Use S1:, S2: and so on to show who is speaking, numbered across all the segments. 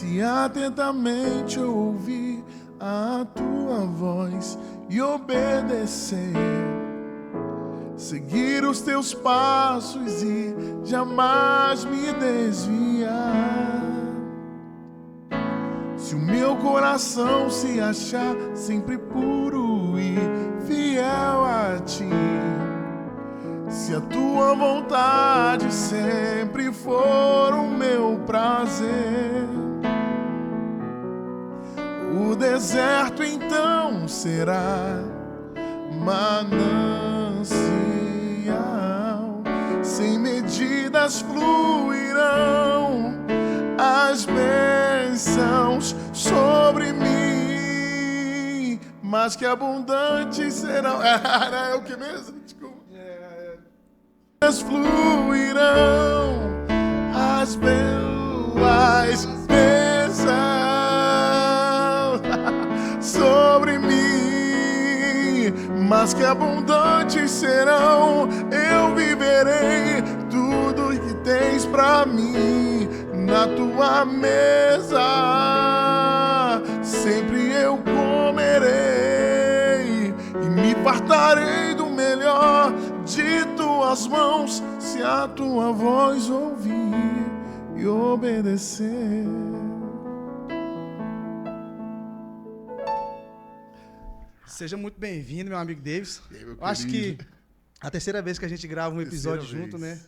S1: se atentamente ouvir a tua voz e obedecer, seguir os teus passos e jamais me desviar. Se o meu coração se achar sempre puro e fiel a ti, se a tua vontade sempre for o meu prazer, o deserto então será manancial, sem medidas fluirão as bênçãos sobre mim, mas que abundantes serão. Era o que mesmo? Desculpa. Fluirão as belas bênçãos sobre mim, mas que abundantes serão. Eu viverei tudo que tens pra mim na tua mesa, sempre eu comerei e me fartarei do melhor de tuas mãos, se a tua voz ouvir e obedecer.
S2: Seja muito bem-vindo, meu amigo Davis.
S1: Aí, meu
S2: Acho
S1: querido.
S2: que a terceira vez que a gente grava um episódio
S1: Terceira
S2: junto,
S1: vez.
S2: né?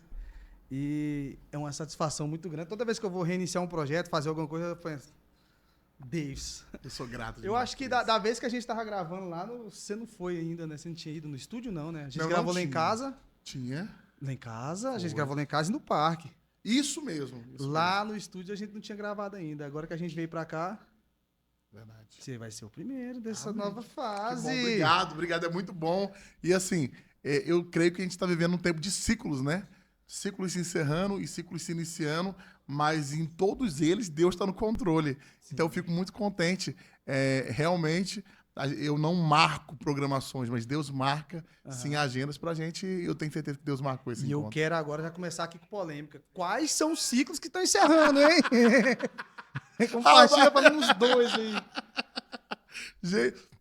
S2: E é uma satisfação muito grande. Toda vez que eu vou reiniciar um projeto, fazer alguma coisa, eu penso, Davis.
S1: Eu sou grato.
S2: Eu
S1: demais
S2: acho que
S1: por isso.
S2: da vez que a gente tava gravando lá, você não foi ainda, né? Você não tinha ido no estúdio, não, né? A gente
S1: Não,
S2: gravou
S1: não
S2: lá em
S1: tinha.
S2: casa.
S1: Tinha.
S2: Lá em casa, a gente
S1: Foi.
S2: gravou lá em casa e no parque.
S1: Isso mesmo. Isso
S2: Lá no estúdio a gente não tinha gravado ainda. Agora que a gente veio pra cá,
S1: mesmo. Verdade.
S2: você vai ser o primeiro dessa
S1: Amém.
S2: nova
S1: Que
S2: fase.
S1: bom, obrigado, obrigado, é muito bom. E assim, eu creio que a gente está vivendo um tempo de ciclos, né? Ciclos se encerrando e ciclos se iniciando, mas em todos eles Deus está no controle. Então eu fico muito contente. Realmente, eu não marco programações, mas Deus marca, sim, agendas pra gente. Eu tenho certeza que Deus marcou esse
S2: E eu
S1: encontro.
S2: quero agora já começar aqui com polêmica. Quais são os ciclos que estão encerrando, hein? Compartilha para uns dois aí.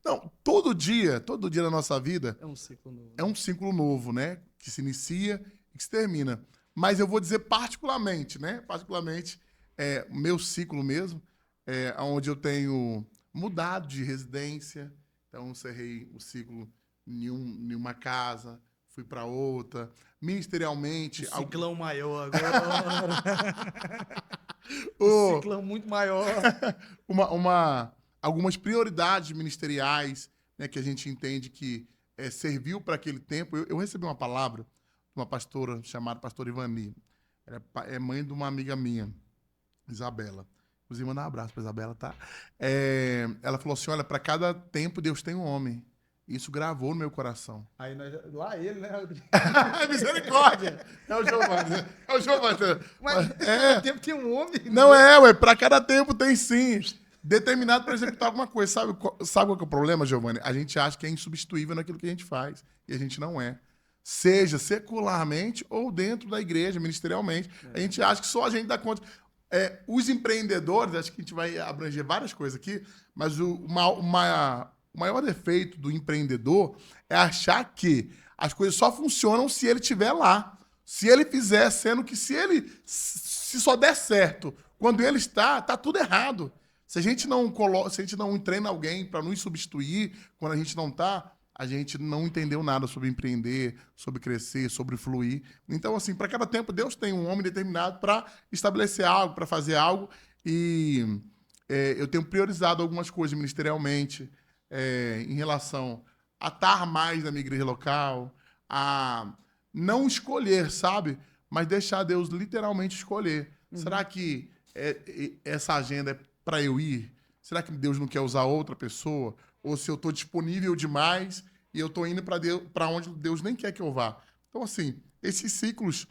S1: Não, todo dia da nossa vida
S2: É um ciclo novo.
S1: é um ciclo novo, né? Que se inicia e que se termina. Mas eu vou dizer particularmente, né? Particularmente, o meu ciclo mesmo, onde eu tenho mudado de residência. Então, encerrei o ciclo em uma casa, fui para outra. Ministerialmente...
S2: Um ciclão maior agora.
S1: Oh,
S2: Um ciclão muito maior.
S1: algumas prioridades ministeriais, né, que a gente entende que serviu para aquele tempo. Eu recebi uma palavra de uma pastora chamada pastora Ivani. Ela é mãe de uma amiga minha, Isabela. Inclusive, mandar um abraço para Isabela, tá? Ela falou assim, olha, para cada tempo Deus tem um homem. Isso gravou no meu coração.
S2: Aí lá ele, né?
S1: Misericórdia! É o Giovanni. É o Giovanni.
S2: Mas cada tempo tem um homem.
S1: Não para cada tempo tem sim. Determinado para executar alguma coisa. Sabe qual que é o problema, Giovanni? A gente acha que é insubstituível naquilo que a gente faz. E a gente não é. Seja secularmente ou dentro da igreja, ministerialmente. A gente acha que só a gente dá conta. Os empreendedores, acho que a gente vai abranger várias coisas aqui, mas o maior defeito do empreendedor é achar que as coisas só funcionam se ele estiver lá. Se ele fizer, sendo que se só der certo quando ele está tudo errado. Se a gente não treina alguém para nos substituir quando a gente não está, a gente não entendeu nada sobre empreender, sobre crescer, sobre fluir. Então, assim, para cada tempo, Deus tem um homem determinado para estabelecer algo, para fazer algo. E eu tenho priorizado algumas coisas ministerialmente em relação a estar mais na minha igreja local, a não escolher, sabe? Mas deixar Deus literalmente escolher. Será que essa agenda é para eu ir? Será que Deus não quer usar outra pessoa? Ou se eu estou disponível demais e eu estou indo para onde Deus nem quer que eu vá? Então, assim, esses ciclos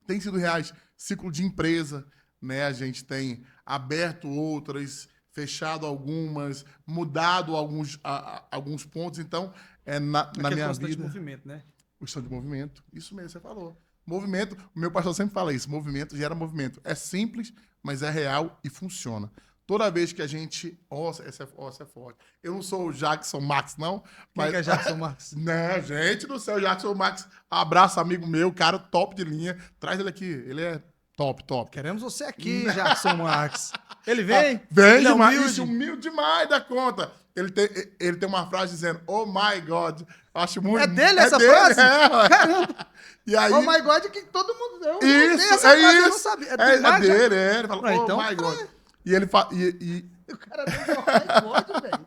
S1: têm sido reais. Ciclo de empresa, né? A gente tem aberto outras, fechado algumas, mudado alguns pontos. Então, na minha
S2: constante
S1: vida...
S2: movimento, né?
S1: Questão de movimento. Isso mesmo, você falou. Movimento, o meu pastor sempre fala isso, movimento gera movimento. É simples, mas é real e funciona. Toda vez que a gente... essa é forte. Eu não sou o Jackson Max, não.
S2: Quem que é Jackson Marques?
S1: Não, gente do céu, Jackson Max. Abraço, amigo meu, cara top de linha. Traz ele aqui, ele é top, top.
S2: Queremos você aqui, Jackson Marques. Ele vem?
S1: Vem
S2: Ele é
S1: demais,
S2: humilde?
S1: isso, humilde demais da conta. Ele tem uma frase dizendo, oh my God. Acho muito...
S2: É dele essa frase?
S1: É.
S2: Caramba.
S1: E aí,
S2: Oh my God, que todo mundo... Eu
S1: isso,
S2: essa frase, eu não sabia.
S1: É dele, é. Ele fala,
S2: Ah,
S1: oh
S2: então,
S1: my God. E ele fala...
S2: O cara deu um oh my God, velho.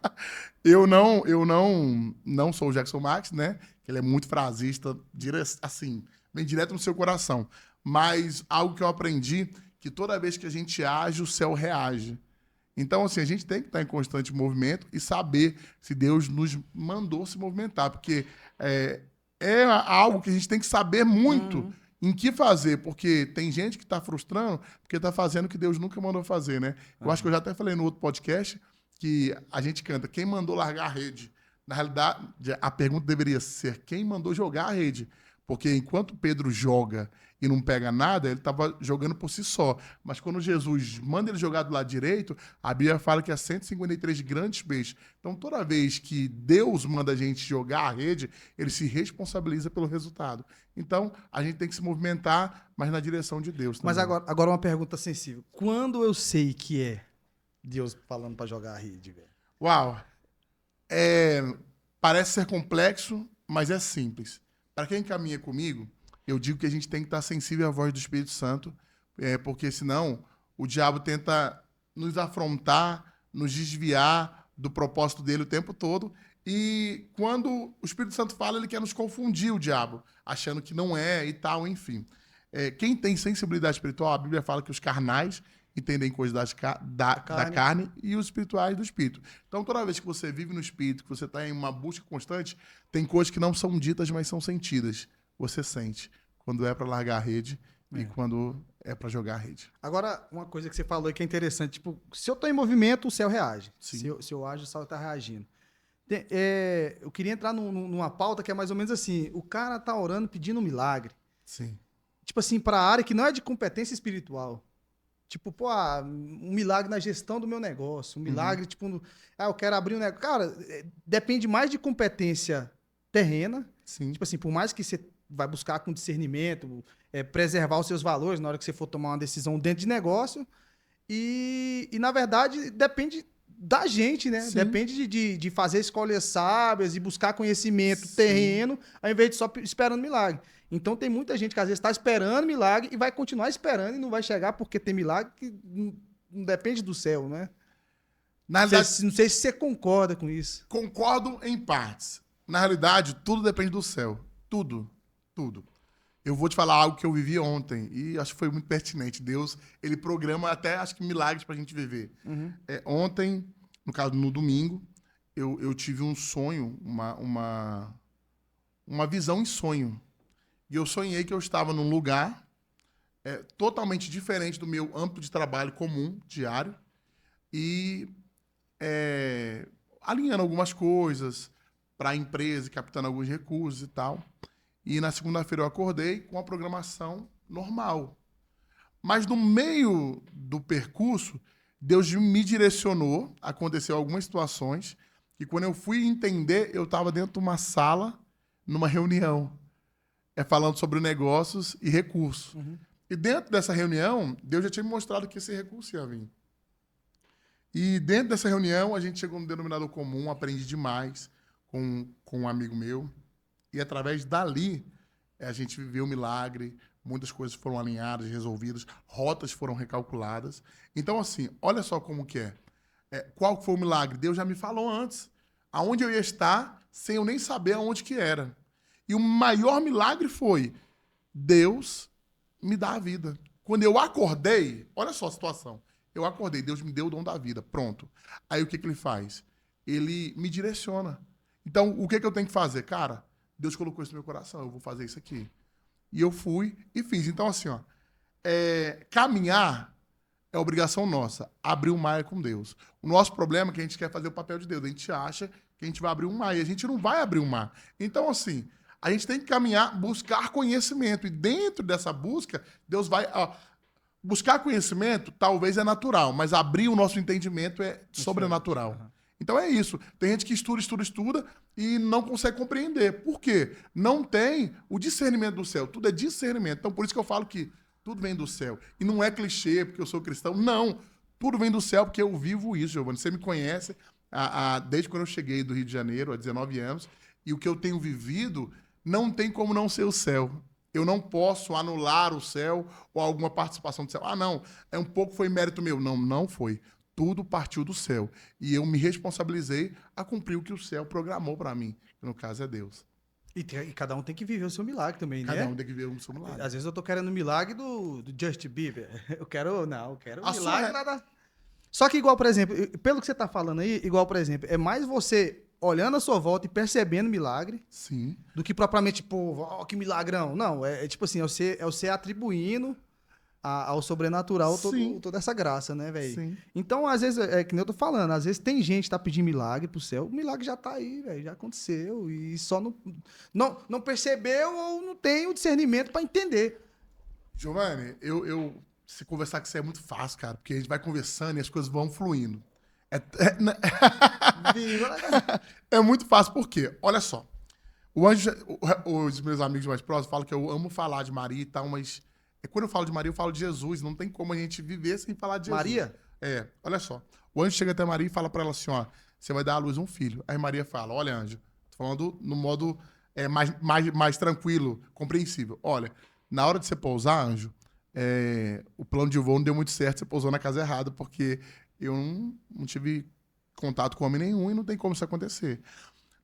S1: Eu não sou o Jackson Max, né? Ele é muito frasista, assim, bem direto no seu coração. Mas algo que eu aprendi, que toda vez que a gente age, o céu reage. Então, assim, a gente tem que estar em constante movimento e saber se Deus nos mandou se movimentar, porque é algo que a gente tem que saber muito em que fazer, porque tem gente que está frustrando porque está fazendo o que Deus nunca mandou fazer, né? Eu acho que eu já até falei no outro podcast que a gente canta quem mandou largar a rede. Na realidade, a pergunta deveria ser quem mandou jogar a rede, porque enquanto Pedro joga e não pega nada, ele estava jogando por si só. Mas quando Jesus manda ele jogar do lado direito, a Bíblia fala que é 153 grandes peixes. Então, toda vez que Deus manda a gente jogar a rede, ele se responsabiliza pelo resultado. Então, a gente tem que se movimentar, mas na direção de Deus também.
S2: Mas agora uma pergunta sensível. Quando eu sei que é Deus falando para jogar a rede, velho?
S1: Uau! Parece ser complexo, mas é simples. Para quem caminha comigo, eu digo que a gente tem que estar sensível à voz do Espírito Santo, porque senão o diabo tenta nos afrontar, nos desviar do propósito dele o tempo todo. E quando o Espírito Santo fala, ele quer nos confundir, o diabo, achando que não é e tal, enfim. Quem tem sensibilidade espiritual, a Bíblia fala que os carnais entendem coisas da carne e os espirituais do espírito. Então, toda vez que você vive no espírito, que você está em uma busca constante, tem coisas que não são ditas, mas são sentidas. Você sente quando é para largar a rede e quando é para jogar a rede.
S2: Agora, uma coisa que você falou aí que é interessante, tipo, se eu estou em movimento, o céu reage.
S1: Sim.
S2: Se eu ajo, o céu está reagindo. Eu queria entrar numa pauta que é mais ou menos assim, o cara tá orando pedindo um milagre.
S1: Sim.
S2: Tipo assim, para a área que não é de competência espiritual. Tipo, um milagre na gestão do meu negócio, um milagre, tipo, eu quero abrir um negócio. Cara, depende mais de competência terrena.
S1: Sim.
S2: Tipo assim, por mais que você vai buscar com discernimento, preservar os seus valores na hora que você for tomar uma decisão dentro de negócio. E na verdade, depende da gente, né?
S1: Sim.
S2: Depende de fazer escolhas sábias e buscar conhecimento terreno, ao invés de só esperando milagre. Então tem muita gente que às vezes está esperando milagre e vai continuar esperando e não vai chegar porque tem milagre que não depende do céu, né?
S1: Na realidade,
S2: Não sei se você concorda com isso.
S1: concordo em partes. Na realidade, tudo depende do céu. Tudo. Tudo. Eu vou te falar algo que eu vivi ontem e acho que foi muito pertinente. Deus, ele programa até, acho que, milagres para a gente viver. Ontem, no caso, no domingo, eu tive um sonho, uma visão em sonho. E eu sonhei que eu estava num lugar totalmente diferente do meu âmbito de trabalho comum, diário, e alinhando algumas coisas para a empresa, captando alguns recursos e tal. E na segunda-feira eu acordei com a programação normal. Mas no meio do percurso, Deus me direcionou, aconteceu algumas situações, que quando eu fui entender, eu estava dentro de uma sala, numa reunião, falando sobre negócios e recursos. E dentro dessa reunião, Deus já tinha me mostrado que esse recurso ia vir. E dentro dessa reunião, a gente chegou no denominador comum, aprendi demais com um amigo meu. E através dali, a gente viveu um milagre, muitas coisas foram alinhadas, resolvidas, rotas foram recalculadas. Então, assim, olha só como que é. Qual foi o milagre? Deus já me falou antes, aonde eu ia estar, sem eu nem saber aonde que era. E o maior milagre foi Deus me dar a vida. Quando eu acordei, olha só a situação. Eu acordei, Deus me deu o dom da vida, pronto. Aí o que ele faz? Ele me direciona. Então, o que eu tenho que fazer? Cara, Deus colocou isso no meu coração, eu vou fazer isso aqui. E eu fui e fiz. Então, assim, caminhar é obrigação nossa. Abrir o mar é com Deus. O nosso problema é que a gente quer fazer o papel de Deus. A gente acha que a gente vai abrir um mar e a gente não vai abrir um mar. Então, assim, A gente tem que caminhar, buscar conhecimento. E dentro dessa busca, Deus vai... Ó, buscar conhecimento talvez é natural, mas abrir o nosso entendimento é sobrenatural.
S2: Uhum.
S1: Então é isso. Tem gente que estuda e não consegue compreender. Por quê? Não tem o discernimento do céu. Tudo é discernimento. Então por isso que eu falo que tudo vem do céu. E não é clichê porque eu sou cristão. Não. Tudo vem do céu porque eu vivo isso, Giovanni. Você me conhece desde quando eu cheguei do Rio de Janeiro, há 19 anos. E o que eu tenho vivido não tem como não ser o céu. Eu não posso anular o céu ou alguma participação do céu. Ah, não, um pouco foi mérito meu. Não, não foi. Tudo partiu do céu. E eu me responsabilizei a cumprir o que o céu programou para mim. Que no caso é Deus.
S2: E cada um tem que viver o seu milagre também, né?
S1: Cada um tem que ver o seu milagre.
S2: Às vezes eu tô querendo o milagre do Justin Bieber. Eu quero o milagre nada. Só que igual, por exemplo, pelo que você tá falando aí, igual, por exemplo, é mais você olhando a sua volta e percebendo milagre.
S1: Sim.
S2: Do que propriamente, pô, ó, que milagrão. Não, é tipo assim, é você atribuindo ao sobrenatural toda essa graça, né, velho?
S1: Sim.
S2: Então, às vezes, é que nem eu tô falando, às vezes tem gente que tá pedindo milagre pro céu, o milagre já tá aí, velho, já aconteceu, e só não percebeu ou não tem o discernimento pra entender.
S1: Giovanni, se conversar com você é muito fácil, cara, porque a gente vai conversando e as coisas vão fluindo. É muito fácil, por quê? Olha só. Os meus amigos mais próximos falam que eu amo falar de Maria e tal, mas quando eu falo de Maria, eu falo de Jesus. Não tem como a gente viver sem falar de Jesus.
S2: Maria?
S1: Olha só. O anjo chega até Maria e fala pra ela assim, ó, você vai dar à luz um filho. Aí Maria fala, olha, anjo, tô falando no modo mais tranquilo, compreensível. Olha, na hora de você pousar, anjo, o plano de voo não deu muito certo, você pousou na casa errada, porque eu não tive contato com homem nenhum e não tem como isso acontecer.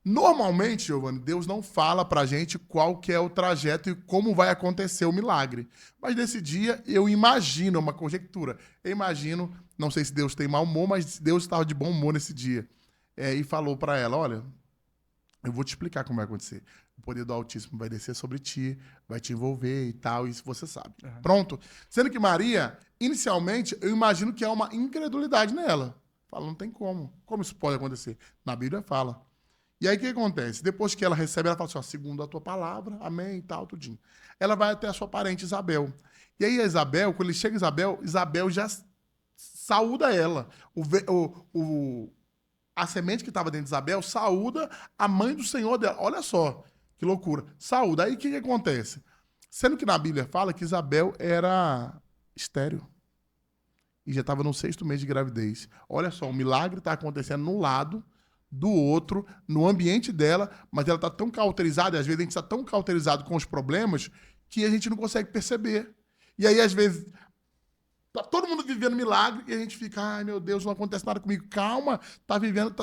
S1: Normalmente, Giovanni, Deus não fala pra gente qual que é o trajeto e como vai acontecer o milagre. Mas nesse dia, eu imagino, é uma conjectura, eu imagino, não sei se Deus tem mau humor, mas Deus estava de bom humor nesse dia. E falou pra ela, olha, eu vou te explicar como vai acontecer. O poder do Altíssimo vai descer sobre ti, vai te envolver e tal, isso você sabe. Uhum. Pronto. Sendo que Maria, inicialmente, eu imagino que há uma incredulidade nela. Fala, não tem como. Como isso pode acontecer? Na Bíblia fala. E aí o que acontece? Depois que ela recebe, ela fala assim, ó, segundo a tua palavra, amém e tal, tudinho. Ela vai até a sua parente Isabel. E aí a Isabel, quando ele chega Isabel já saúda ela. A semente que estava dentro de Isabel saúda a mãe do Senhor dela. Olha só, que loucura. Saúda. Aí o que acontece? Sendo que na Bíblia fala que Isabel era estéril. E já estava no 6º mês de gravidez. Olha só, o milagre está acontecendo no lado do outro, no ambiente dela, mas ela está tão cauterizada, e às vezes a gente está tão cauterizado com os problemas que a gente não consegue perceber. E aí, às vezes, tá todo mundo vivendo milagre e a gente fica, ai meu Deus, não acontece nada comigo. Calma, tá vivendo,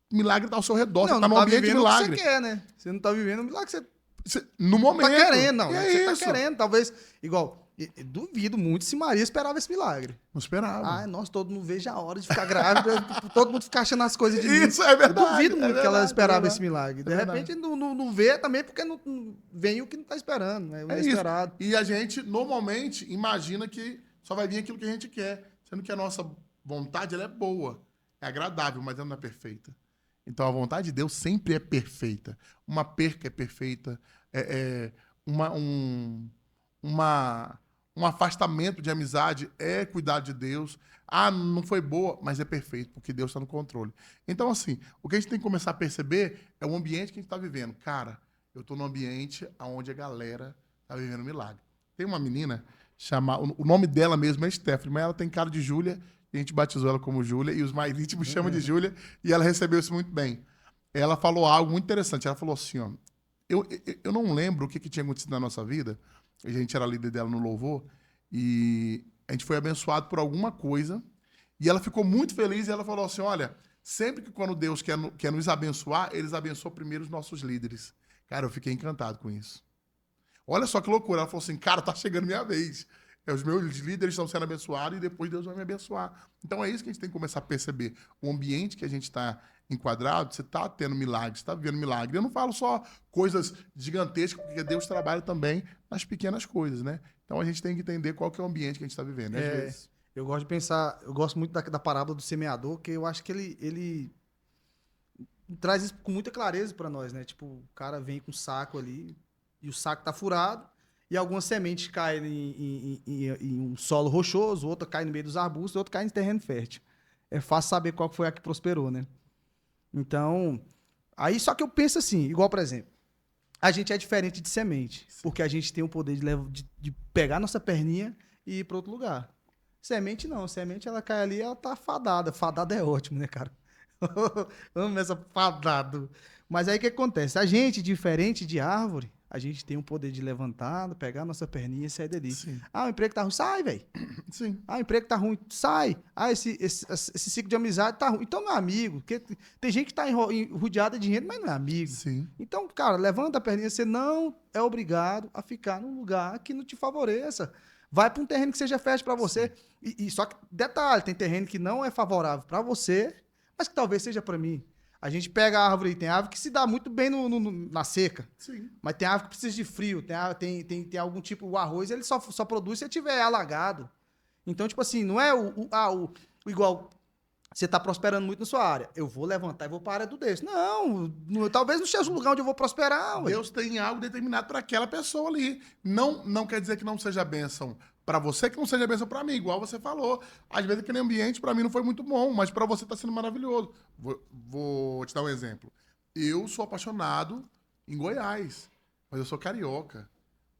S1: milagre está ao seu redor, você tá no ambiente de milagre.
S2: O que você quer, né? Você não tá vivendo o milagre que você
S1: no momento.
S2: Tá querendo, não. Você
S1: isso.
S2: tá querendo, talvez, igual... Duvido muito se Maria esperava esse milagre.
S1: Não esperava.
S2: Ah, nós todo mundo veja a hora de ficar grávida, todo mundo ficar achando as coisas de mim.
S1: Isso é verdade.
S2: Eu duvido muito que ela esperava esse milagre. De
S1: verdade.
S2: repente não vê também porque não vem o que não tá esperando, né? O inesperado.
S1: Isso. E a gente normalmente imagina que só vai vir aquilo que a gente quer, sendo que a nossa vontade ela é boa, é agradável, mas ela não é perfeita. Então a vontade de Deus sempre é perfeita. Uma perca é perfeita, um afastamento de amizade é cuidar de Deus. Ah, não foi boa, mas é perfeito, porque Deus está no controle. Então, assim, o que a gente tem que começar a perceber é o ambiente que a gente está vivendo. Cara, eu estou num ambiente onde a galera está vivendo milagre. Tem uma menina, o nome dela mesmo é Stephanie, mas ela tem cara de Júlia, e a gente batizou ela como Júlia, e os mais íntimos chamam de Júlia, e ela recebeu isso muito bem. Ela falou algo muito interessante. Ela falou assim, ó, eu não lembro o que tinha acontecido na nossa vida. A gente era líder dela no louvor e a gente foi abençoado por alguma coisa e ela ficou muito feliz e ela falou assim, olha, sempre que quando Deus quer nos abençoar, eles abençoam primeiro os nossos líderes. Cara, eu fiquei encantado com isso. Olha só que loucura. Ela falou assim, cara, tá chegando minha vez. Os meus líderes estão sendo abençoados e depois Deus vai me abençoar. Então é isso que a gente tem que começar a perceber. O ambiente que a gente está enquadrado, você está tendo milagre, você está vivendo milagre. Eu não falo só coisas gigantescas, porque Deus trabalha também nas pequenas coisas, né? Então a gente tem que entender qual que é o ambiente que a gente está vivendo, né? Às vezes.
S2: Eu gosto de pensar, eu gosto muito da parábola do semeador, que eu acho que ele traz isso com muita clareza pra nós, né? Tipo, o cara vem com um saco ali e o saco tá furado e algumas sementes caem em um solo rochoso, outra cai no meio dos arbustos, outra cai em terreno fértil. É fácil saber qual que foi a que prosperou, né? Então, aí só que eu penso assim, igual, por exemplo, a gente é diferente de semente, porque a gente tem o poder de pegar nossa perninha e ir para outro lugar. Semente não, semente ela cai ali, ela tá fadada. Fadada é ótimo, né, cara? Amo essa fadado. Mas aí o que acontece? A gente, diferente de árvore, a gente tem o poder de levantar, pegar nossa perninha e sair dali.
S1: Sim.
S2: Ah, o emprego tá ruim, sai, velho.
S1: Sim.
S2: Ah, o emprego tá ruim, sai. Ah, esse ciclo de amizade tá ruim. Então não é amigo. Porque tem gente que tá rodeada de gente, mas não é amigo.
S1: Sim.
S2: Então, cara, levanta a perninha, você não é obrigado a ficar num lugar que não te favoreça. Vai para um terreno que seja fértil para você. E só que, detalhe, tem terreno que não é favorável para você, mas que talvez seja para mim. A gente pega a árvore e tem árvore que se dá muito bem na seca.
S1: Sim.
S2: Mas tem árvore que precisa de frio. Tem algum tipo, o arroz, ele só produz se ele tiver alagado. Então, tipo assim, não é o igual você tá prosperando muito na sua área. Eu vou levantar e vou para a área do desse. Não, talvez não seja o lugar onde eu vou prosperar. Ué.
S1: Deus tem algo determinado para aquela pessoa ali. Não quer dizer que não seja bênção para você, que não seja bênção para mim, igual você falou. Às vezes aquele ambiente para mim não foi muito bom, mas para você tá sendo maravilhoso. Vou te dar um exemplo. Eu sou apaixonado em Goiás, mas eu sou carioca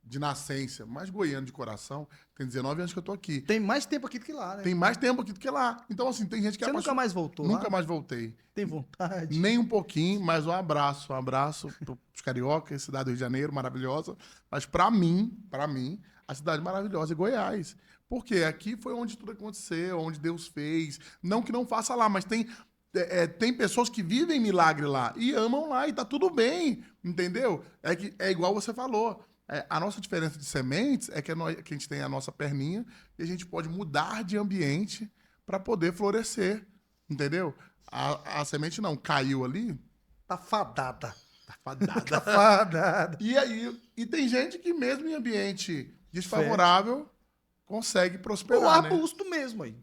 S1: de nascença, mas goiano de coração. Tem 19 anos que eu tô aqui.
S2: Tem mais tempo aqui do que lá, né?
S1: Tem mais tempo aqui do que lá. Então, assim, tem gente que
S2: Você nunca mais voltou
S1: Nunca
S2: lá?
S1: mais voltei.
S2: Tem vontade?
S1: Nem um pouquinho, mas um abraço. Um abraço pros cariocas, cidade do Rio de Janeiro, maravilhosa. Mas pra mim, a cidade maravilhosa é Goiás. Porque aqui foi onde tudo aconteceu, onde Deus fez. Não que não faça lá, mas tem pessoas que vivem milagre lá e amam lá e tá tudo bem, entendeu? É igual você falou. A nossa diferença de sementes é que a gente tem a nossa perninha e a gente pode mudar de ambiente para poder florescer, entendeu? A semente não, caiu ali,
S2: Tá fadada.
S1: tá fadada.
S2: Tá fadada.
S1: E tem gente que mesmo em ambiente desfavorável consegue prosperar,
S2: O
S1: né?
S2: arbusto mesmo aí.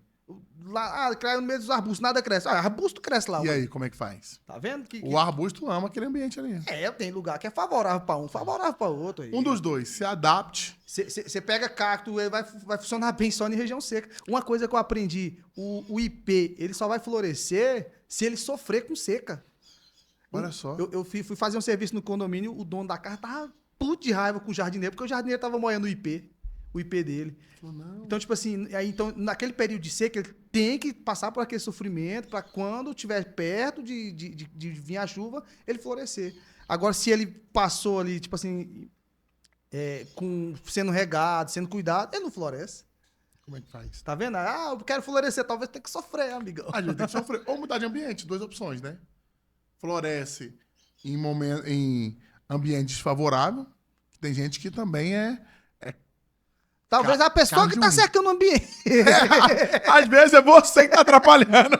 S2: Lá, cai no meio dos arbustos, nada cresce. Ah, arbusto cresce lá.
S1: E
S2: ué.
S1: aí, como é que faz?
S2: Tá vendo?
S1: O arbusto ama aquele ambiente ali.
S2: Tem lugar que é favorável pra um, favorável pra outro. Aí.
S1: Um dos dois, se adapte.
S2: Você pega cacto, ele vai funcionar bem só em região seca. Uma coisa que eu aprendi, o IP, ele só vai florescer se ele sofrer com seca.
S1: Olha só.
S2: Eu fui fazer um serviço no condomínio, o dono da casa tava puto de raiva com o jardineiro, porque o jardineiro tava moendo o IP dele.
S1: Não.
S2: Então, tipo assim, então, naquele período de seca, ele tem que passar por aquele sofrimento para quando estiver perto de vir a chuva, ele florescer. Agora, se ele passou ali, tipo assim, sendo regado, sendo cuidado, ele não floresce.
S1: Como é que faz?
S2: Tá vendo? Ah, eu quero florescer, talvez tenha que sofrer, amigão.
S1: A gente tem que sofrer. Ou mudar de ambiente, duas opções, né? Floresce em ambiente desfavorável. Tem gente que também
S2: Talvez a pessoa que tá secando o ambiente.
S1: Às vezes é você que tá atrapalhando.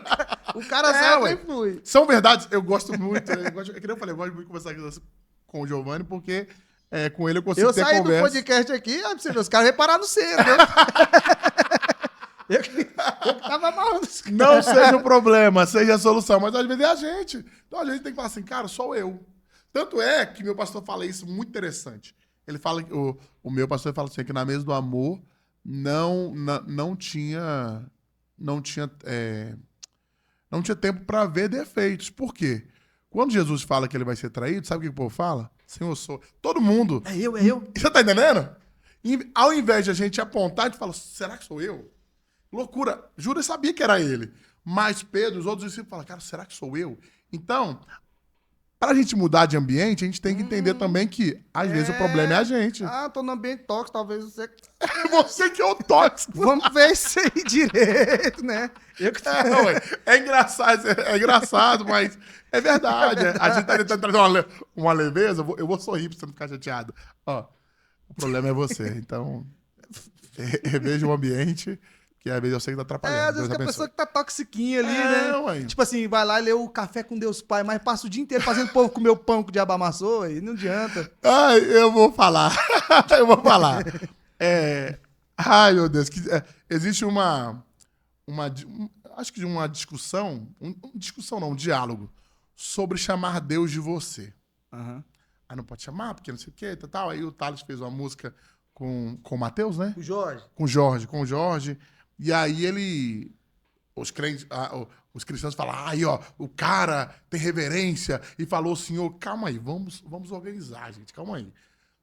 S2: O cara seca
S1: ué.
S2: e flui.
S1: São verdades, eu gosto muito. É que nem eu falei, eu gosto muito de conversar com o Giovanni, porque com ele eu consigo
S2: Eu
S1: ter
S2: saí
S1: conversa.
S2: do podcast aqui, ó, pra você ver, os caras repararam no cedo, né? eu que tava mal.
S1: Não seja o problema, seja a solução, mas às vezes é a gente. Então a gente tem que falar assim, cara, sou eu. Tanto é que meu pastor fala isso muito interessante. Ele fala, o meu pastor fala assim, que na mesa do amor não tinha tempo para ver defeitos. Por quê? Quando Jesus fala que ele vai ser traído, sabe o que o povo fala? Senhor, eu sou. Todo mundo.
S2: É eu.
S1: Você tá entendendo? Ao invés de a gente apontar, a gente fala, será que sou eu? Loucura. Judas sabia que era ele. Mas Pedro, os outros discípulos falam, cara, será que sou eu? Então, para a gente mudar de ambiente, a gente tem que entender também que, às vezes, o problema é a gente.
S2: Ah, tô no ambiente tóxico, talvez você...
S1: Você que é o tóxico.
S2: Vamos ver isso aí direito, né?
S1: É engraçado, mas é verdade. A gente tá tentando trazer uma leveza. Eu vou sorrir pra você não ficar chateado. Ó, o problema é você. Então, reveja o ambiente, que às vezes eu sei que tá atrapalhando.
S2: Às vezes que a pessoa que tá toxiquinha ali, né?
S1: Ué.
S2: Tipo assim, vai lá e lê o Café com Deus Pai, mas passa o dia inteiro fazendo povo comer o pão que o diabo amassou, e não adianta.
S1: Ai, eu vou falar. Ai, meu Deus. Existe acho que uma discussão, discussão não, um diálogo sobre chamar Deus de você.
S2: Aham.
S1: Aí não pode chamar, porque não sei o que, tal. Aí o Thales fez uma música com o Matheus, né?
S2: O Jorge.
S1: Com o Jorge. E aí os crentes, os cristãos falam, aí, ó, o cara tem reverência e falou, Senhor, calma aí, vamos organizar, gente, calma aí.